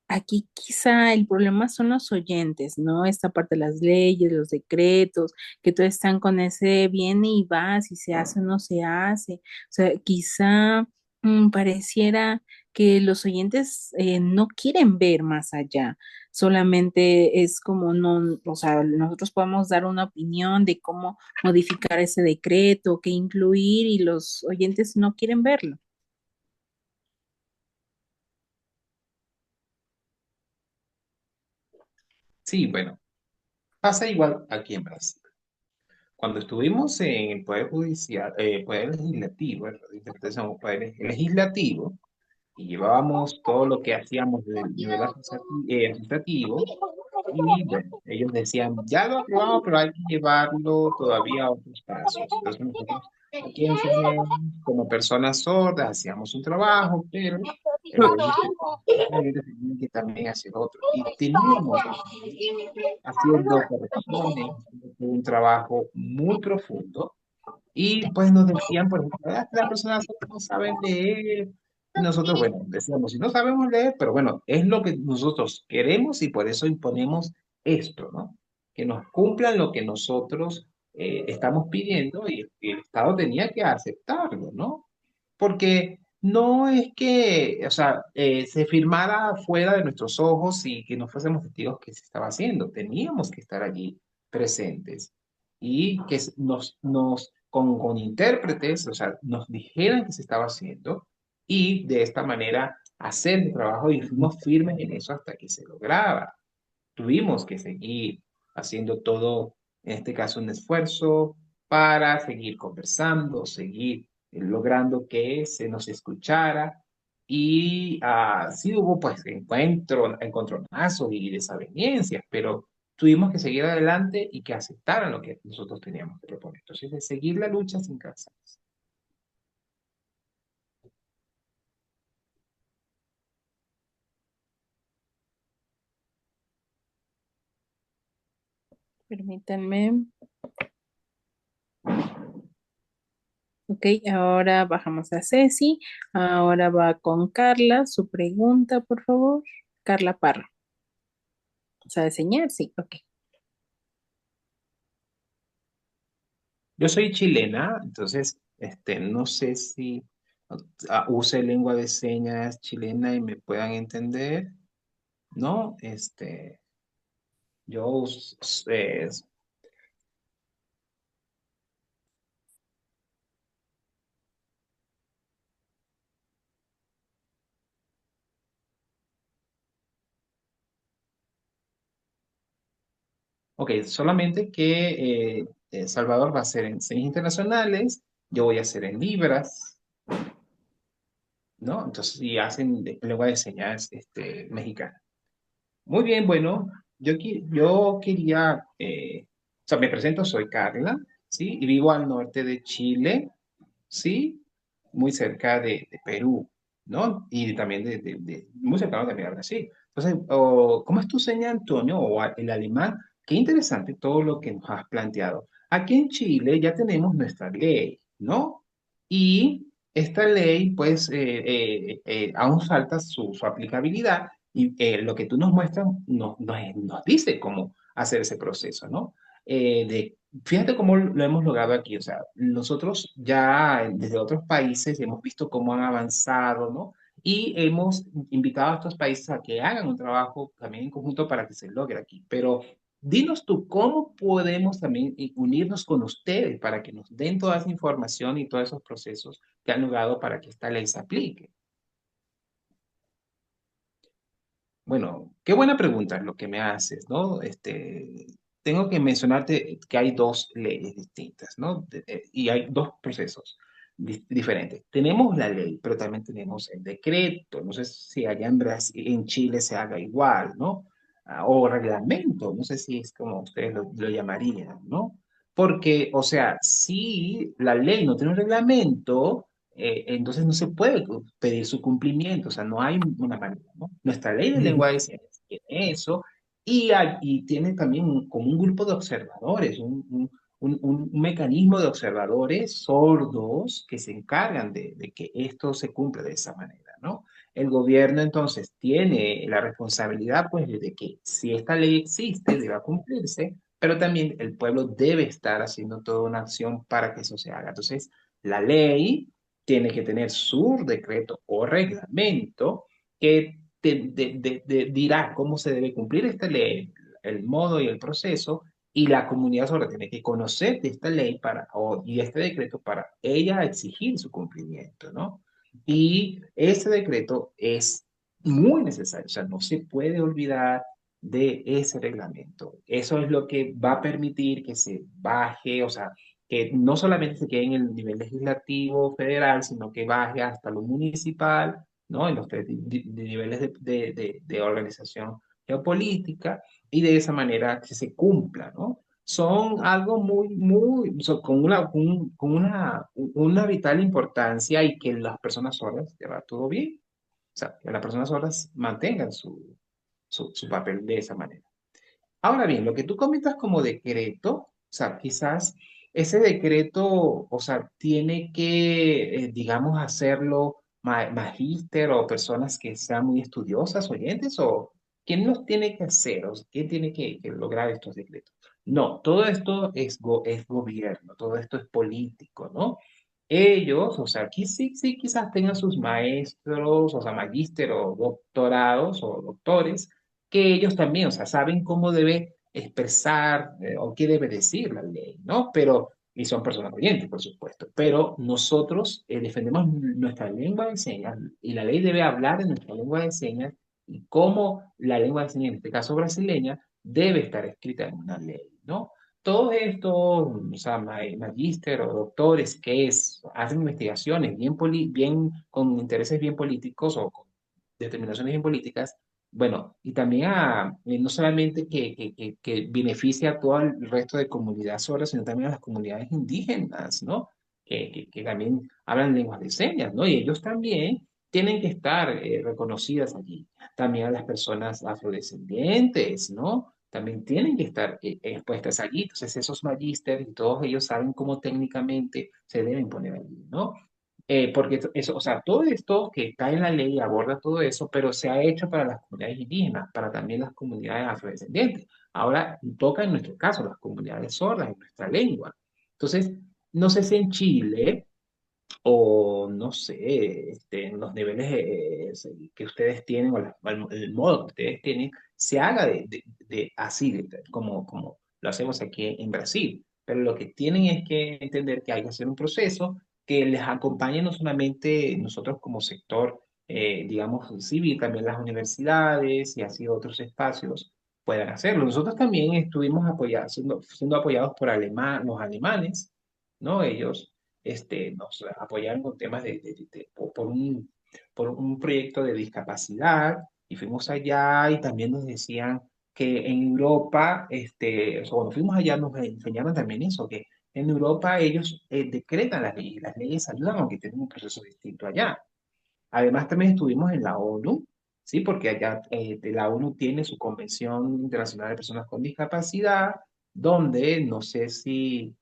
aquí quizá el problema son los oyentes, ¿no? Esta parte de las leyes, los decretos, que todos están con ese viene y va, si se hace o no se hace. O sea, quizá pareciera que los oyentes no quieren ver más allá, solamente es como no, o sea, nosotros podemos dar una opinión de cómo modificar ese decreto, qué incluir y los oyentes no quieren verlo. Sí, bueno, pasa igual aquí en Brasil. Cuando estuvimos en el Poder Judicial, Poder Legislativo, interpretación del Poder Legislativo, y llevábamos todo lo que hacíamos del nivel administrativo, y bueno, ellos decían, ya lo aprobamos, pero hay que llevarlo todavía a otros pasos. Entonces nosotros aquí enseñamos, como personas sordas, hacíamos un trabajo, pero ellos tenían que también hacer otro. Y teníamos que seguir haciendo correcciones, haciendo un trabajo muy profundo. Y pues nos decían, por ejemplo, las personas no saben leer. Y nosotros, bueno, decíamos, si no sabemos leer, pero bueno, es lo que nosotros queremos y por eso imponemos esto, ¿no? Que nos cumplan lo que nosotros estamos pidiendo y el Estado tenía que aceptarlo, ¿no? Porque no es que, o sea, se firmara fuera de nuestros ojos y que no fuésemos testigos que se estaba haciendo. Teníamos que estar allí presentes y que con intérpretes, o sea, nos dijeran que se estaba haciendo y de esta manera hacer el trabajo y fuimos firmes en eso hasta que se lograba. Tuvimos que seguir haciendo todo, en este caso, un esfuerzo para seguir conversando, seguir logrando que se nos escuchara. Y sí hubo pues encontronazos y desavenencias, pero tuvimos que seguir adelante y que aceptaran lo que nosotros teníamos que proponer. Entonces, de seguir la lucha sin cansarse. Permítanme. Ok, ahora bajamos a Ceci. Ahora va con Carla. Su pregunta, por favor. Carla Parra. ¿Sabe señal? Sí, ok. Yo soy chilena, entonces, no sé si, use lengua de señas chilena y me puedan entender, ¿no? Yo, ok, solamente que Salvador va a hacer en señas internacionales, yo voy a hacer en libras, ¿no? Entonces, y hacen lengua de señas mexicana. Muy bien, bueno, yo quería, o sea, me presento, soy Carla, ¿sí? Y vivo al norte de Chile, ¿sí? Muy cerca de Perú, ¿no? Y también muy cercano también a Brasil. Entonces, ¿cómo es tu señal, Antonio? El alemán. Qué interesante todo lo que nos has planteado. Aquí en Chile ya tenemos nuestra ley, ¿no? Y esta ley, pues, aún falta su aplicabilidad y lo que tú nos muestras nos dice cómo hacer ese proceso, ¿no? Fíjate cómo lo hemos logrado aquí, o sea, nosotros ya desde otros países hemos visto cómo han avanzado, ¿no? Y hemos invitado a estos países a que hagan un trabajo también en conjunto para que se logre aquí. Pero dinos tú, ¿cómo podemos también unirnos con ustedes para que nos den toda esa información y todos esos procesos que han logrado para que esta ley se aplique? Bueno, qué buena pregunta lo que me haces, ¿no? Tengo que mencionarte que hay dos leyes distintas, ¿no? Y hay dos procesos diferentes. Tenemos la ley, pero también tenemos el decreto. No sé si allá en Brasil, en Chile se haga igual, ¿no? O reglamento, no sé si es como ustedes lo llamarían, ¿no? Porque, o sea, si la ley no tiene un reglamento, entonces no se puede pedir su cumplimiento, o sea, no hay una manera, ¿no? Nuestra ley de Ujú. lenguaje de señas tiene eso y tiene también como un grupo de observadores, un mecanismo de observadores sordos que se encargan de que esto se cumpla de esa manera, ¿no? El gobierno entonces tiene la responsabilidad, pues, de que si esta ley existe, deba cumplirse, pero también el pueblo debe estar haciendo toda una acción para que eso se haga. Entonces, la ley tiene que tener su decreto o reglamento que dirá cómo se debe cumplir esta ley, el modo y el proceso, y la comunidad sorda tiene que conocer de esta ley y este decreto para ella exigir su cumplimiento, ¿no? Y ese decreto es muy necesario, o sea, no se puede olvidar de ese reglamento. Eso es lo que va a permitir que se baje, o sea, que no solamente se quede en el nivel legislativo federal, sino que baje hasta lo municipal, ¿no? En los tres niveles de organización geopolítica, y de esa manera que se cumpla, ¿no? Son algo con una vital importancia y que las personas sordas, ya va todo bien, o sea, que las personas sordas mantengan su papel de esa manera. Ahora bien, lo que tú comentas como decreto, o sea, quizás ese decreto, o sea, tiene que, digamos, hacerlo magíster o personas que sean muy estudiosas, oyentes, o quién los tiene que hacer, o sea, quién tiene que lograr estos decretos. No, todo esto es gobierno, todo esto es político, ¿no? Ellos, o sea, aquí sí quizás tengan sus maestros, o sea, magíster o doctorados o doctores, que ellos también, o sea, saben cómo debe expresar o qué debe decir la ley, ¿no? Pero, y son personas oyentes, por supuesto, pero nosotros defendemos nuestra lengua de señas y la ley debe hablar en nuestra lengua de señas y cómo la lengua de señas, en este caso brasileña, debe estar escrita en una ley, ¿no? Todos estos, o sea, magíster o doctores hacen investigaciones bien con intereses bien políticos o con determinaciones bien políticas, bueno, y también no solamente que beneficia a todo el resto de comunidades sordas, sino también a las comunidades indígenas, ¿no? Que también hablan lenguas de señas, ¿no? Y ellos también tienen que estar reconocidas allí. También a las personas afrodescendientes, ¿no? También tienen que estar expuestas allí. Entonces, esos magísteres y todos ellos saben cómo técnicamente se deben poner allí, ¿no? Porque eso, o sea, todo esto que está en la ley aborda todo eso, pero se ha hecho para las comunidades indígenas, para también las comunidades afrodescendientes. Ahora toca en nuestro caso las comunidades sordas, en nuestra lengua. Entonces, no sé si en Chile o no sé, en los niveles que ustedes tienen o el modo que ustedes tienen, se haga de así, como lo hacemos aquí en Brasil. Pero lo que tienen es que entender que hay que hacer un proceso que les acompañe no solamente nosotros como sector, digamos, civil, también las universidades y así otros espacios puedan hacerlo. Nosotros también estuvimos apoyados, siendo apoyados por los alemanes, ¿no? Ellos nos apoyaron con temas por un proyecto de discapacidad y fuimos allá y también nos decían que en Europa, o sea, cuando fuimos allá nos enseñaron también eso, que en Europa ellos decretan las leyes ayudan aunque tienen un proceso distinto allá. Además, también estuvimos en la ONU, ¿sí? Porque allá la ONU tiene su Convención Internacional de Personas con Discapacidad, donde no sé si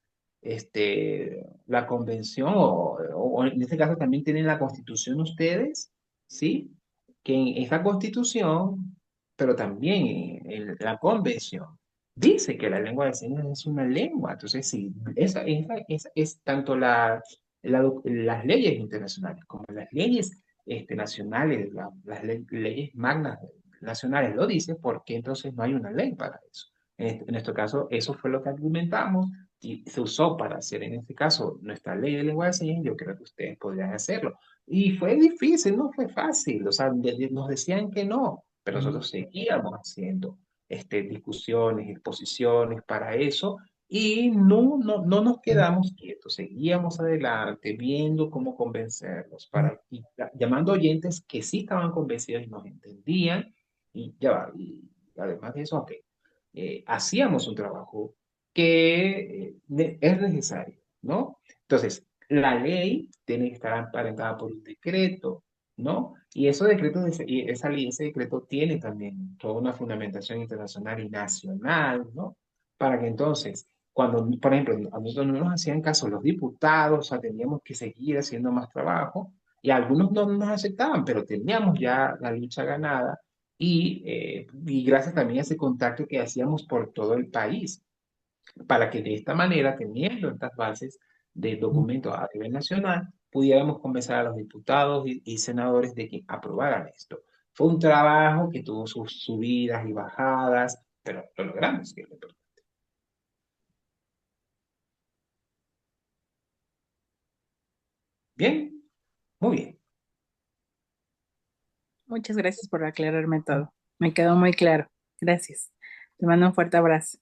la convención o en este caso también tienen la Constitución ustedes, ¿sí? Que en esta Constitución, pero también en la Convención, dice que la lengua de señas es una lengua. Entonces, sí, esa es tanto las leyes internacionales como las leyes nacionales, leyes magnas nacionales lo dicen, porque entonces no hay una ley para eso. En nuestro caso, eso fue lo que argumentamos y se usó para hacer en este caso nuestra ley de lengua de señas. Yo creo que ustedes podrían hacerlo. Y fue difícil, no fue fácil. O sea, nos decían que no, pero nosotros seguíamos haciendo discusiones, exposiciones para eso y no nos quedamos quietos, seguíamos adelante viendo cómo convencerlos, llamando oyentes que sí estaban convencidos y nos entendían, y ya va, y además de eso, ok, hacíamos un trabajo que es necesario, ¿no? Entonces, la ley tiene que estar emparentada por un decreto, ¿no? Y esos decretos, y esa ley, ese decreto tiene también toda una fundamentación internacional y nacional, ¿no? Para que entonces cuando, por ejemplo, a nosotros no nos hacían caso los diputados, o sea, teníamos que seguir haciendo más trabajo y algunos no nos aceptaban, pero teníamos ya la lucha ganada y gracias también a ese contacto que hacíamos por todo el país, para que de esta manera, teniendo estas bases de documentos a nivel nacional, pudiéramos convencer a los diputados y senadores de que aprobaran esto. Fue un trabajo que tuvo sus subidas y bajadas, pero lo logramos. Que es lo importante. Bien, muy bien. Muchas gracias por aclararme todo. Me quedó muy claro. Gracias. Te mando un fuerte abrazo.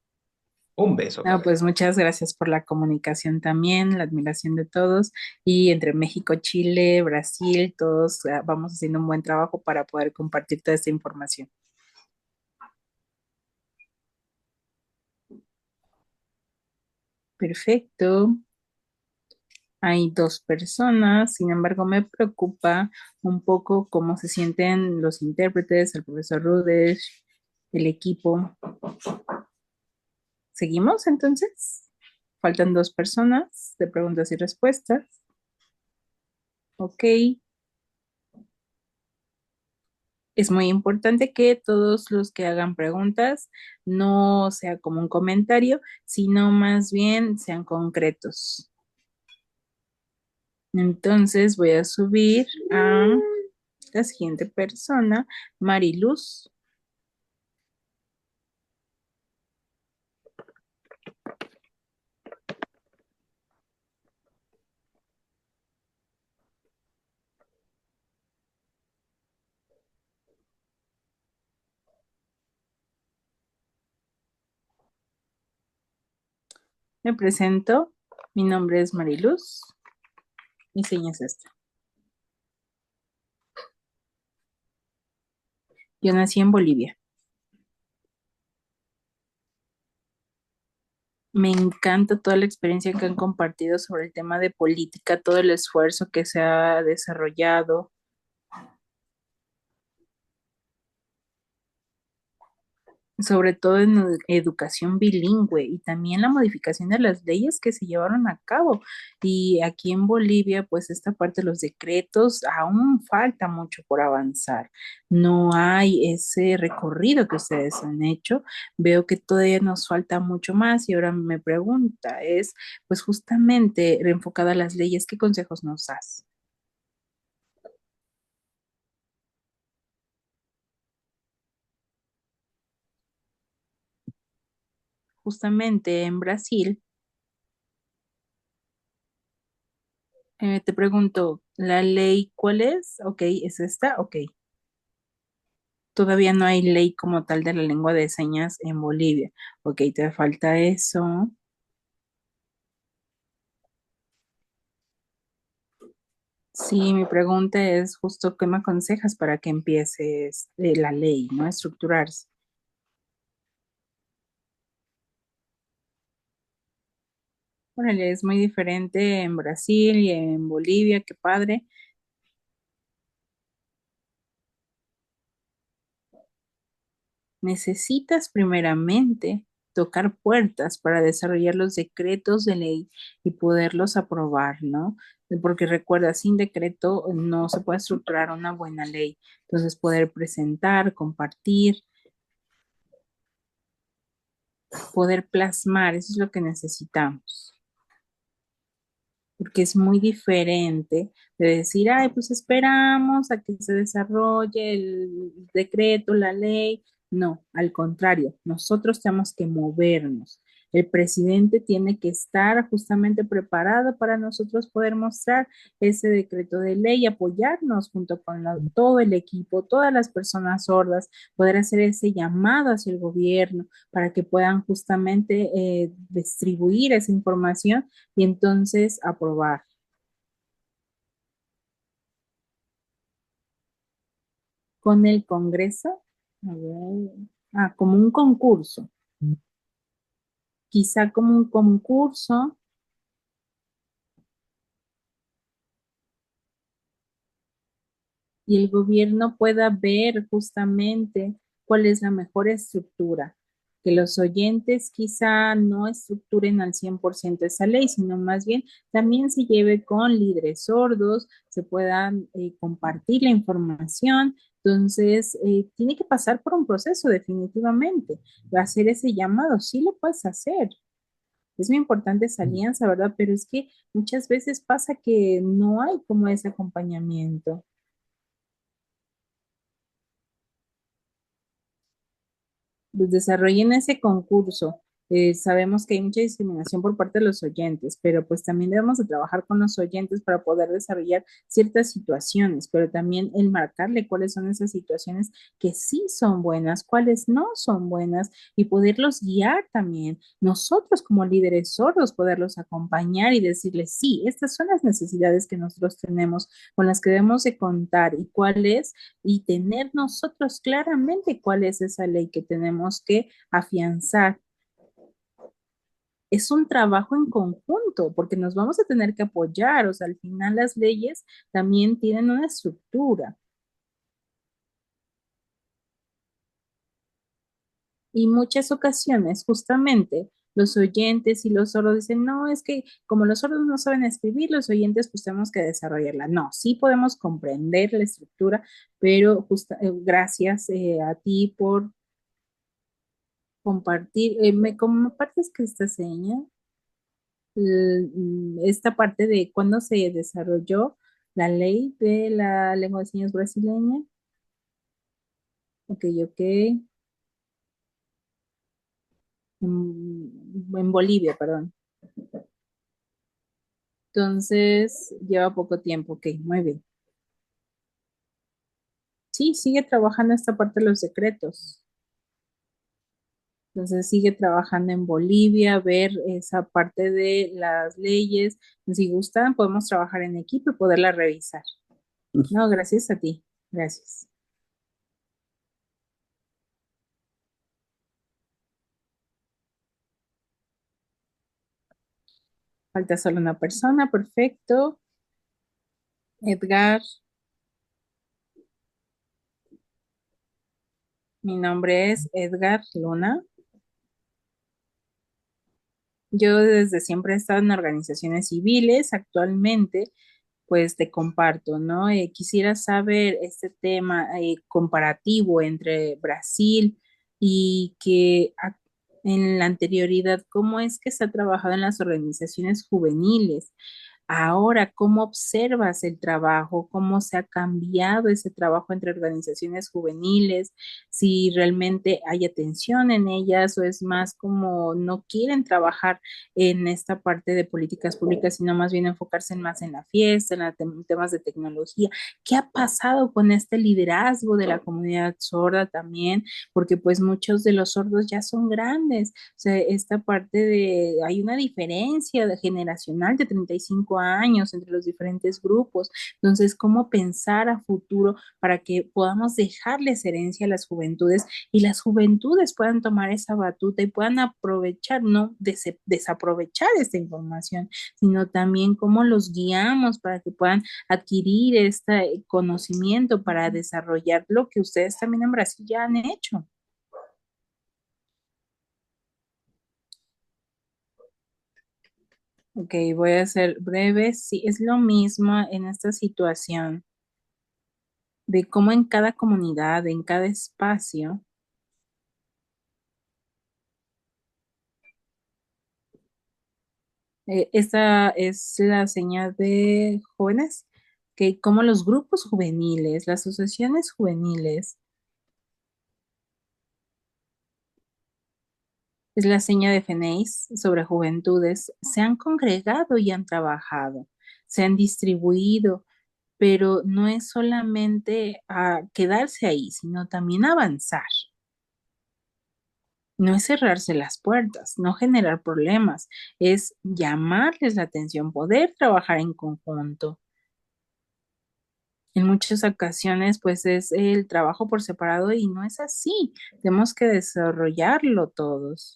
Un beso, No, Carolina. pues muchas gracias por la comunicación también, la admiración de todos y entre México, Chile, Brasil, todos vamos haciendo un buen trabajo para poder compartir toda esta información. Perfecto. Hay dos personas, sin embargo, me preocupa un poco cómo se sienten los intérpretes, el profesor Rudes, el equipo. ¿Seguimos entonces? Faltan dos personas de preguntas y respuestas. Ok. Es muy importante que todos los que hagan preguntas no sea como un comentario, sino más bien sean concretos. Entonces voy a subir a la siguiente persona, Mariluz. Me presento, mi nombre es Mariluz, mi seña es esta. Yo nací en Bolivia. Me encanta toda la experiencia que han compartido sobre el tema de política, todo el esfuerzo que se ha desarrollado. sobre todo en educación bilingüe y también la modificación de las leyes que se llevaron a cabo. Y aquí en Bolivia, pues esta parte de los decretos aún falta mucho por avanzar. No hay ese recorrido que ustedes han hecho. Veo que todavía nos falta mucho más y ahora me pregunta es, pues justamente enfocada a las leyes, ¿qué consejos nos das? Justamente en Brasil. Te pregunto, ¿la ley cuál es? Ok, ¿es esta? Ok. Todavía no hay ley como tal de la lengua de señas en Bolivia. Ok, te falta eso. Sí, mi pregunta es justo ¿qué me aconsejas para que empieces la ley, ¿no? A estructurarse. Órale, es muy diferente en Brasil y en Bolivia, qué padre. Necesitas primeramente tocar puertas para desarrollar los decretos de ley y poderlos aprobar, ¿no? Porque recuerda, sin decreto no se puede estructurar una buena ley. Entonces, poder presentar, compartir, poder plasmar, eso es lo que necesitamos. Porque es muy diferente de decir, ay, pues esperamos a que se desarrolle el decreto, la ley. No, al contrario, nosotros tenemos que movernos. El presidente tiene que estar justamente preparado para nosotros poder mostrar ese decreto de ley, apoyarnos junto con todo el equipo, todas las personas sordas, poder hacer ese llamado hacia el gobierno para que puedan justamente distribuir esa información y entonces aprobar con el Congreso, a ver, como un concurso, quizá como un concurso y el gobierno pueda ver justamente cuál es la mejor estructura, que los oyentes quizá no estructuren al 100% esa ley, sino más bien también se lleve con líderes sordos, se puedan compartir la información. Entonces, tiene que pasar por un proceso definitivamente. Va a hacer ese llamado, sí lo puedes hacer. Es muy importante esa alianza, ¿verdad? Pero es que muchas veces pasa que no hay como ese acompañamiento. Pues desarrollen ese concurso. Sabemos que hay mucha discriminación por parte de los oyentes, pero pues también debemos de trabajar con los oyentes para poder desarrollar ciertas situaciones, pero también el marcarle cuáles son esas situaciones que sí son buenas, cuáles no son buenas y poderlos guiar también. Nosotros como líderes sordos, poderlos acompañar y decirles, sí, estas son las necesidades que nosotros tenemos, con las que debemos de contar y cuáles y tener nosotros claramente cuál es esa ley que tenemos que afianzar. Es un trabajo en conjunto porque nos vamos a tener que apoyar, o sea, al final las leyes también tienen una estructura y muchas ocasiones justamente los oyentes y los sordos dicen, no, es que como los sordos no saben escribir, los oyentes pues tenemos que desarrollarla. No, sí podemos comprender la estructura, pero gracias a ti por compartir. ¿Me compartes que esta seña? Esta parte de cuándo se desarrolló la ley de la lengua de señas brasileña. Ok, ok. En Bolivia, perdón. Entonces, lleva poco tiempo. Ok, muy bien. Sí, sigue trabajando esta parte de los decretos. Entonces, sigue trabajando en Bolivia, ver esa parte de las leyes. Si gustan, podemos trabajar en equipo y poderla revisar. No, gracias a ti. Gracias. Falta solo una persona, perfecto. Edgar, Mi nombre es Edgar Luna. Yo desde siempre he estado en organizaciones civiles. Actualmente, pues te comparto, ¿no? Quisiera saber este tema comparativo entre Brasil y en la anterioridad, ¿cómo es que se ha trabajado en las organizaciones juveniles? Ahora, ¿cómo observas el trabajo? ¿Cómo se ha cambiado ese trabajo entre organizaciones juveniles? Si realmente hay atención en ellas o es más como no quieren trabajar en esta parte de políticas públicas, sino más bien enfocarse más en la fiesta, en temas de tecnología. ¿Qué ha pasado con este liderazgo de la comunidad sorda también? Porque pues muchos de los sordos ya son grandes. O sea, esta parte hay una diferencia generacional de 35 años entre los diferentes grupos. Entonces, ¿cómo pensar a futuro para que podamos dejarles herencia a las juventudes y las juventudes puedan tomar esa batuta y puedan aprovechar, no desaprovechar esta información, sino también cómo los guiamos para que puedan adquirir este conocimiento para desarrollar lo que ustedes también en Brasil ya han hecho? Ok, voy a ser breve. Sí, es lo mismo en esta situación de cómo en cada comunidad, en cada espacio, esta es la señal de jóvenes, que como los grupos juveniles, las asociaciones juveniles, es la seña de FENEIS sobre juventudes, se han congregado y han trabajado, se han distribuido, pero no es solamente a quedarse ahí, sino también avanzar. No es cerrarse las puertas, no generar problemas, es llamarles la atención, poder trabajar en conjunto. En muchas ocasiones, pues es el trabajo por separado y no es así. Tenemos que desarrollarlo todos.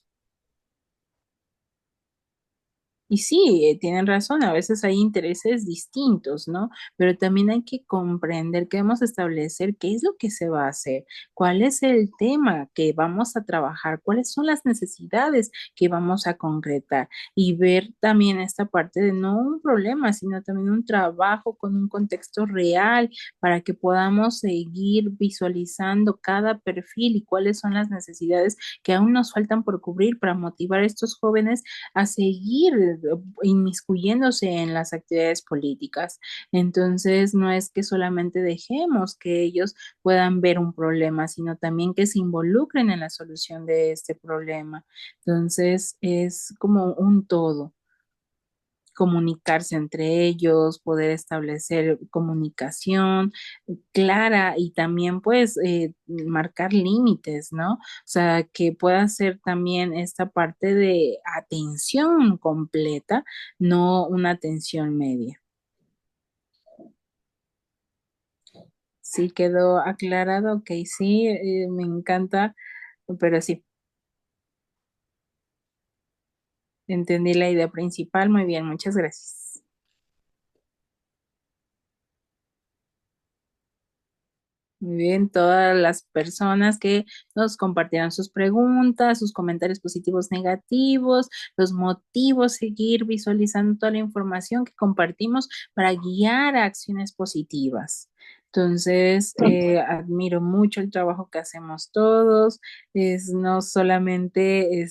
Y sí, tienen razón, a veces hay intereses distintos, ¿no? Pero también hay que comprender que debemos establecer qué es lo que se va a hacer, cuál es el tema que vamos a trabajar, cuáles son las necesidades que vamos a concretar y ver también esta parte de no un problema, sino también un trabajo con un contexto real para que podamos seguir visualizando cada perfil y cuáles son las necesidades que aún nos faltan por cubrir para motivar a estos jóvenes a seguir inmiscuyéndose en las actividades políticas. Entonces, no es que solamente dejemos que ellos puedan ver un problema, sino también que se involucren en la solución de este problema. Entonces, es como un todo, comunicarse entre ellos, poder establecer comunicación clara y también pues marcar límites, ¿no? O sea, que pueda ser también esta parte de atención completa, no una atención media. Sí, quedó aclarado, ok, sí, me encanta, pero sí, entendí la idea principal, muy bien, muchas gracias. Muy bien, todas las personas que nos compartieron sus preguntas, sus comentarios positivos, negativos, los motivos, seguir visualizando toda la información que compartimos para guiar a acciones positivas. Entonces, admiro mucho el trabajo que hacemos todos, es no solamente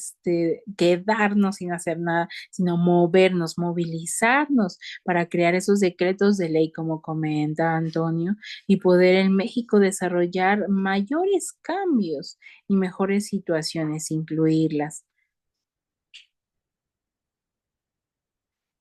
quedarnos sin hacer nada, sino movernos, movilizarnos para crear esos decretos de ley, como comenta Antonio, y poder en México desarrollar mayores cambios y mejores situaciones, incluirlas.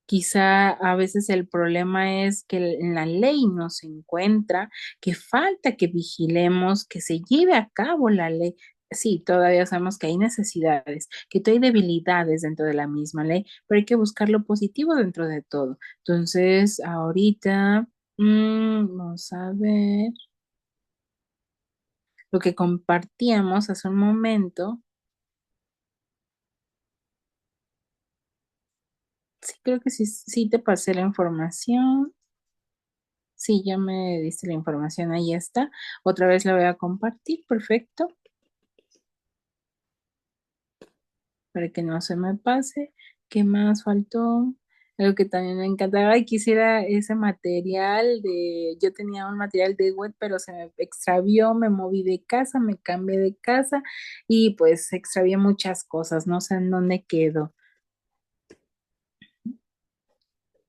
Quizá a veces el problema es que en la ley no se encuentra, que falta que vigilemos, que se lleve a cabo la ley. Sí, todavía sabemos que hay necesidades, que hay debilidades dentro de la misma ley, pero hay que buscar lo positivo dentro de todo. Entonces, ahorita, vamos a ver. Lo que compartíamos hace un momento, sí, creo que sí, sí te pasé la información. Sí, ya me diste la información, ahí está. Otra vez la voy a compartir, perfecto. para que no se me pase. ¿Qué más faltó? Algo que también me encantaba y quisiera ese material yo tenía un material de web, pero se me extravió, me moví de casa, me cambié de casa y pues extravié muchas cosas, no sé en dónde quedó.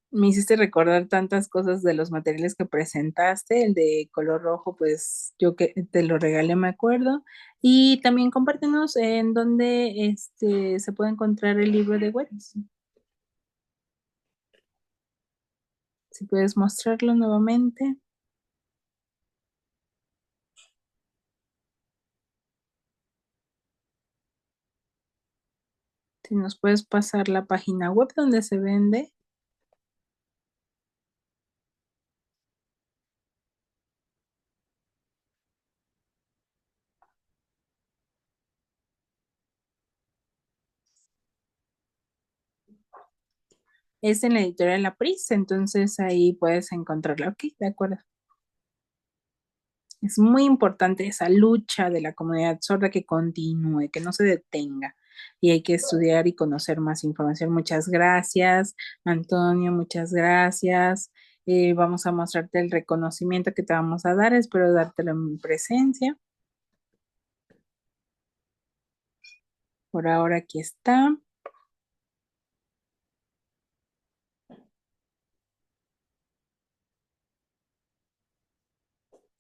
Me hiciste recordar tantas cosas de los materiales que presentaste, el de color rojo, pues yo que te lo regalé, me acuerdo. Y también compártenos en dónde se puede encontrar el libro de Wets. Si puedes mostrarlo nuevamente. Si nos puedes pasar la página web donde se vende. Es en la editorial Lapris, entonces ahí puedes encontrarla. Ok, de acuerdo. Es muy importante esa lucha de la comunidad sorda que continúe, que no se detenga. Y hay que estudiar y conocer más información. Muchas gracias, Antonio, muchas gracias. Vamos a mostrarte el reconocimiento que te vamos a dar. Espero dártelo en mi presencia. Por ahora aquí está.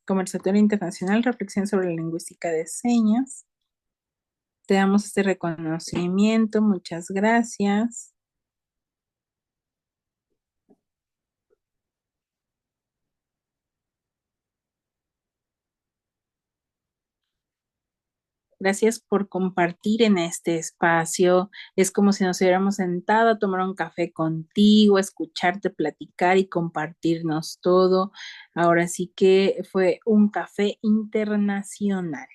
Conversatorio Internacional, Reflexión sobre la Lingüística de Señas. Te damos este reconocimiento. Muchas gracias. Gracias por compartir en este espacio. Es como si nos hubiéramos sentado a tomar un café contigo, escucharte platicar y compartirnos todo. Ahora sí que fue un café internacional.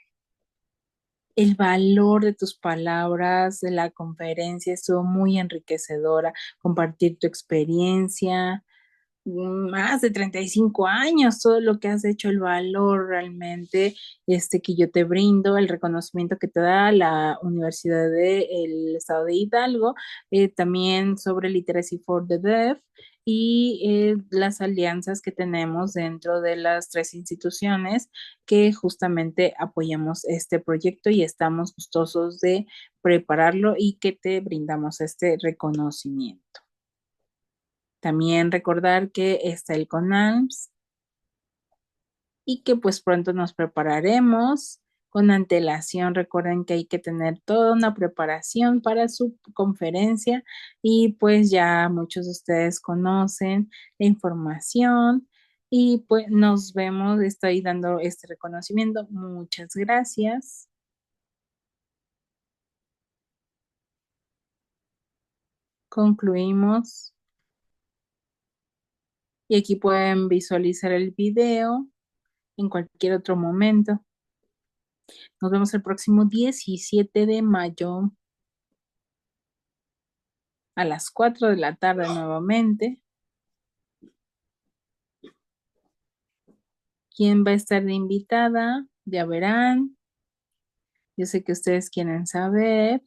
El valor de tus palabras de la conferencia estuvo muy enriquecedora. Compartir tu experiencia, más de 35 años, todo lo que has hecho, el valor realmente que yo te brindo, el reconocimiento que te da la Universidad del Estado de Hidalgo, también sobre Literacy for the Deaf y las alianzas que tenemos dentro de las tres instituciones que justamente apoyamos este proyecto y estamos gustosos de prepararlo y que te brindamos este reconocimiento. También recordar que está el CONALMS y que pues pronto nos prepararemos con antelación. Recuerden que hay que tener toda una preparación para su conferencia y pues ya muchos de ustedes conocen la información y pues nos vemos. Estoy dando este reconocimiento. Muchas gracias. Concluimos. Y aquí pueden visualizar el video en cualquier otro momento. Nos vemos el próximo 17 de mayo a las 4 de la tarde nuevamente. ¿Quién va a estar de invitada? Ya verán. Yo sé que ustedes quieren saber.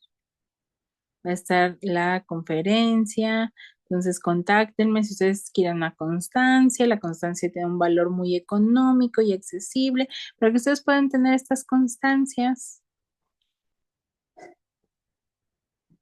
Va a estar la conferencia. Entonces, contáctenme si ustedes quieren una constancia. La constancia tiene un valor muy económico y accesible para que ustedes puedan tener estas constancias,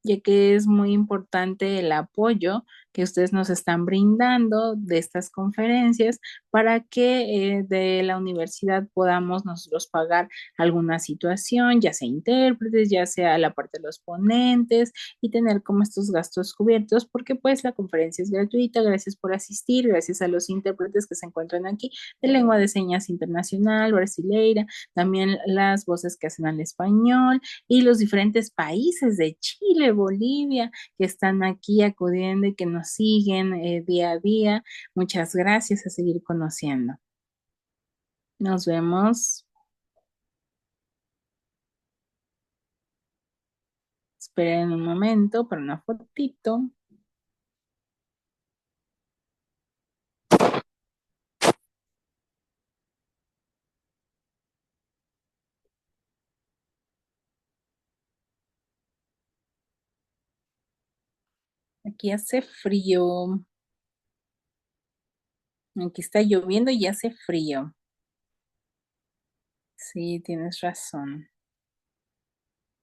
ya que es muy importante el apoyo que ustedes nos están brindando de estas conferencias para que de la universidad podamos nosotros pagar alguna situación, ya sea intérpretes, ya sea la parte de los ponentes y tener como estos gastos cubiertos, porque pues la conferencia es gratuita. Gracias por asistir, gracias a los intérpretes que se encuentran aquí de lengua de señas internacional, brasileira, también las voces que hacen al español y los diferentes países de Chile, Bolivia, que están aquí acudiendo y que nos siguen día a día. Muchas gracias, a seguir conociendo. Nos vemos. Esperen un momento para una fotito. Aquí hace frío. Aquí está lloviendo y hace frío. Sí, tienes razón.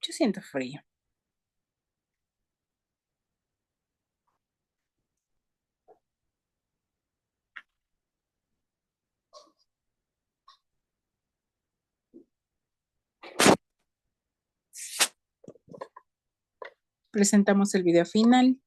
Yo siento frío. Presentamos el video final.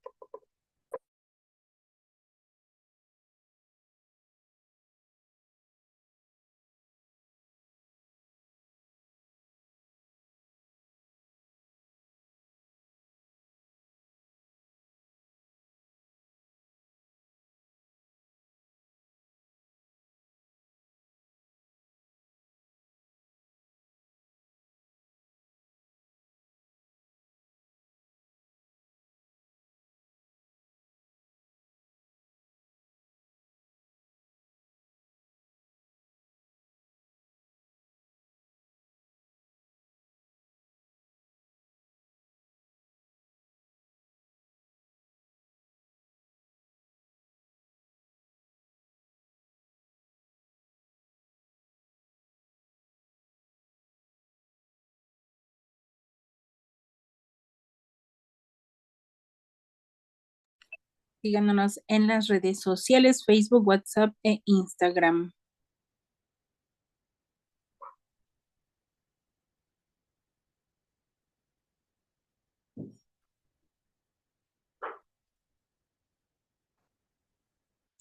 Síganos en las redes sociales, Facebook, WhatsApp e Instagram.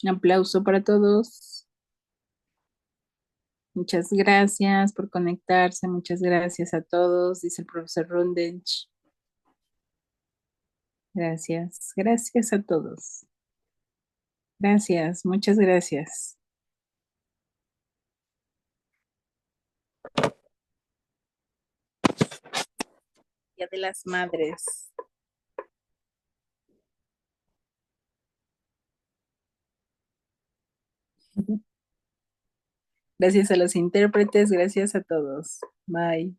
Un aplauso para todos. Muchas gracias por conectarse. Muchas gracias a todos, dice el profesor Rundich. Gracias. Gracias a todos. Gracias. Muchas gracias. Día de las Madres. Gracias a los intérpretes. Gracias a todos. Bye.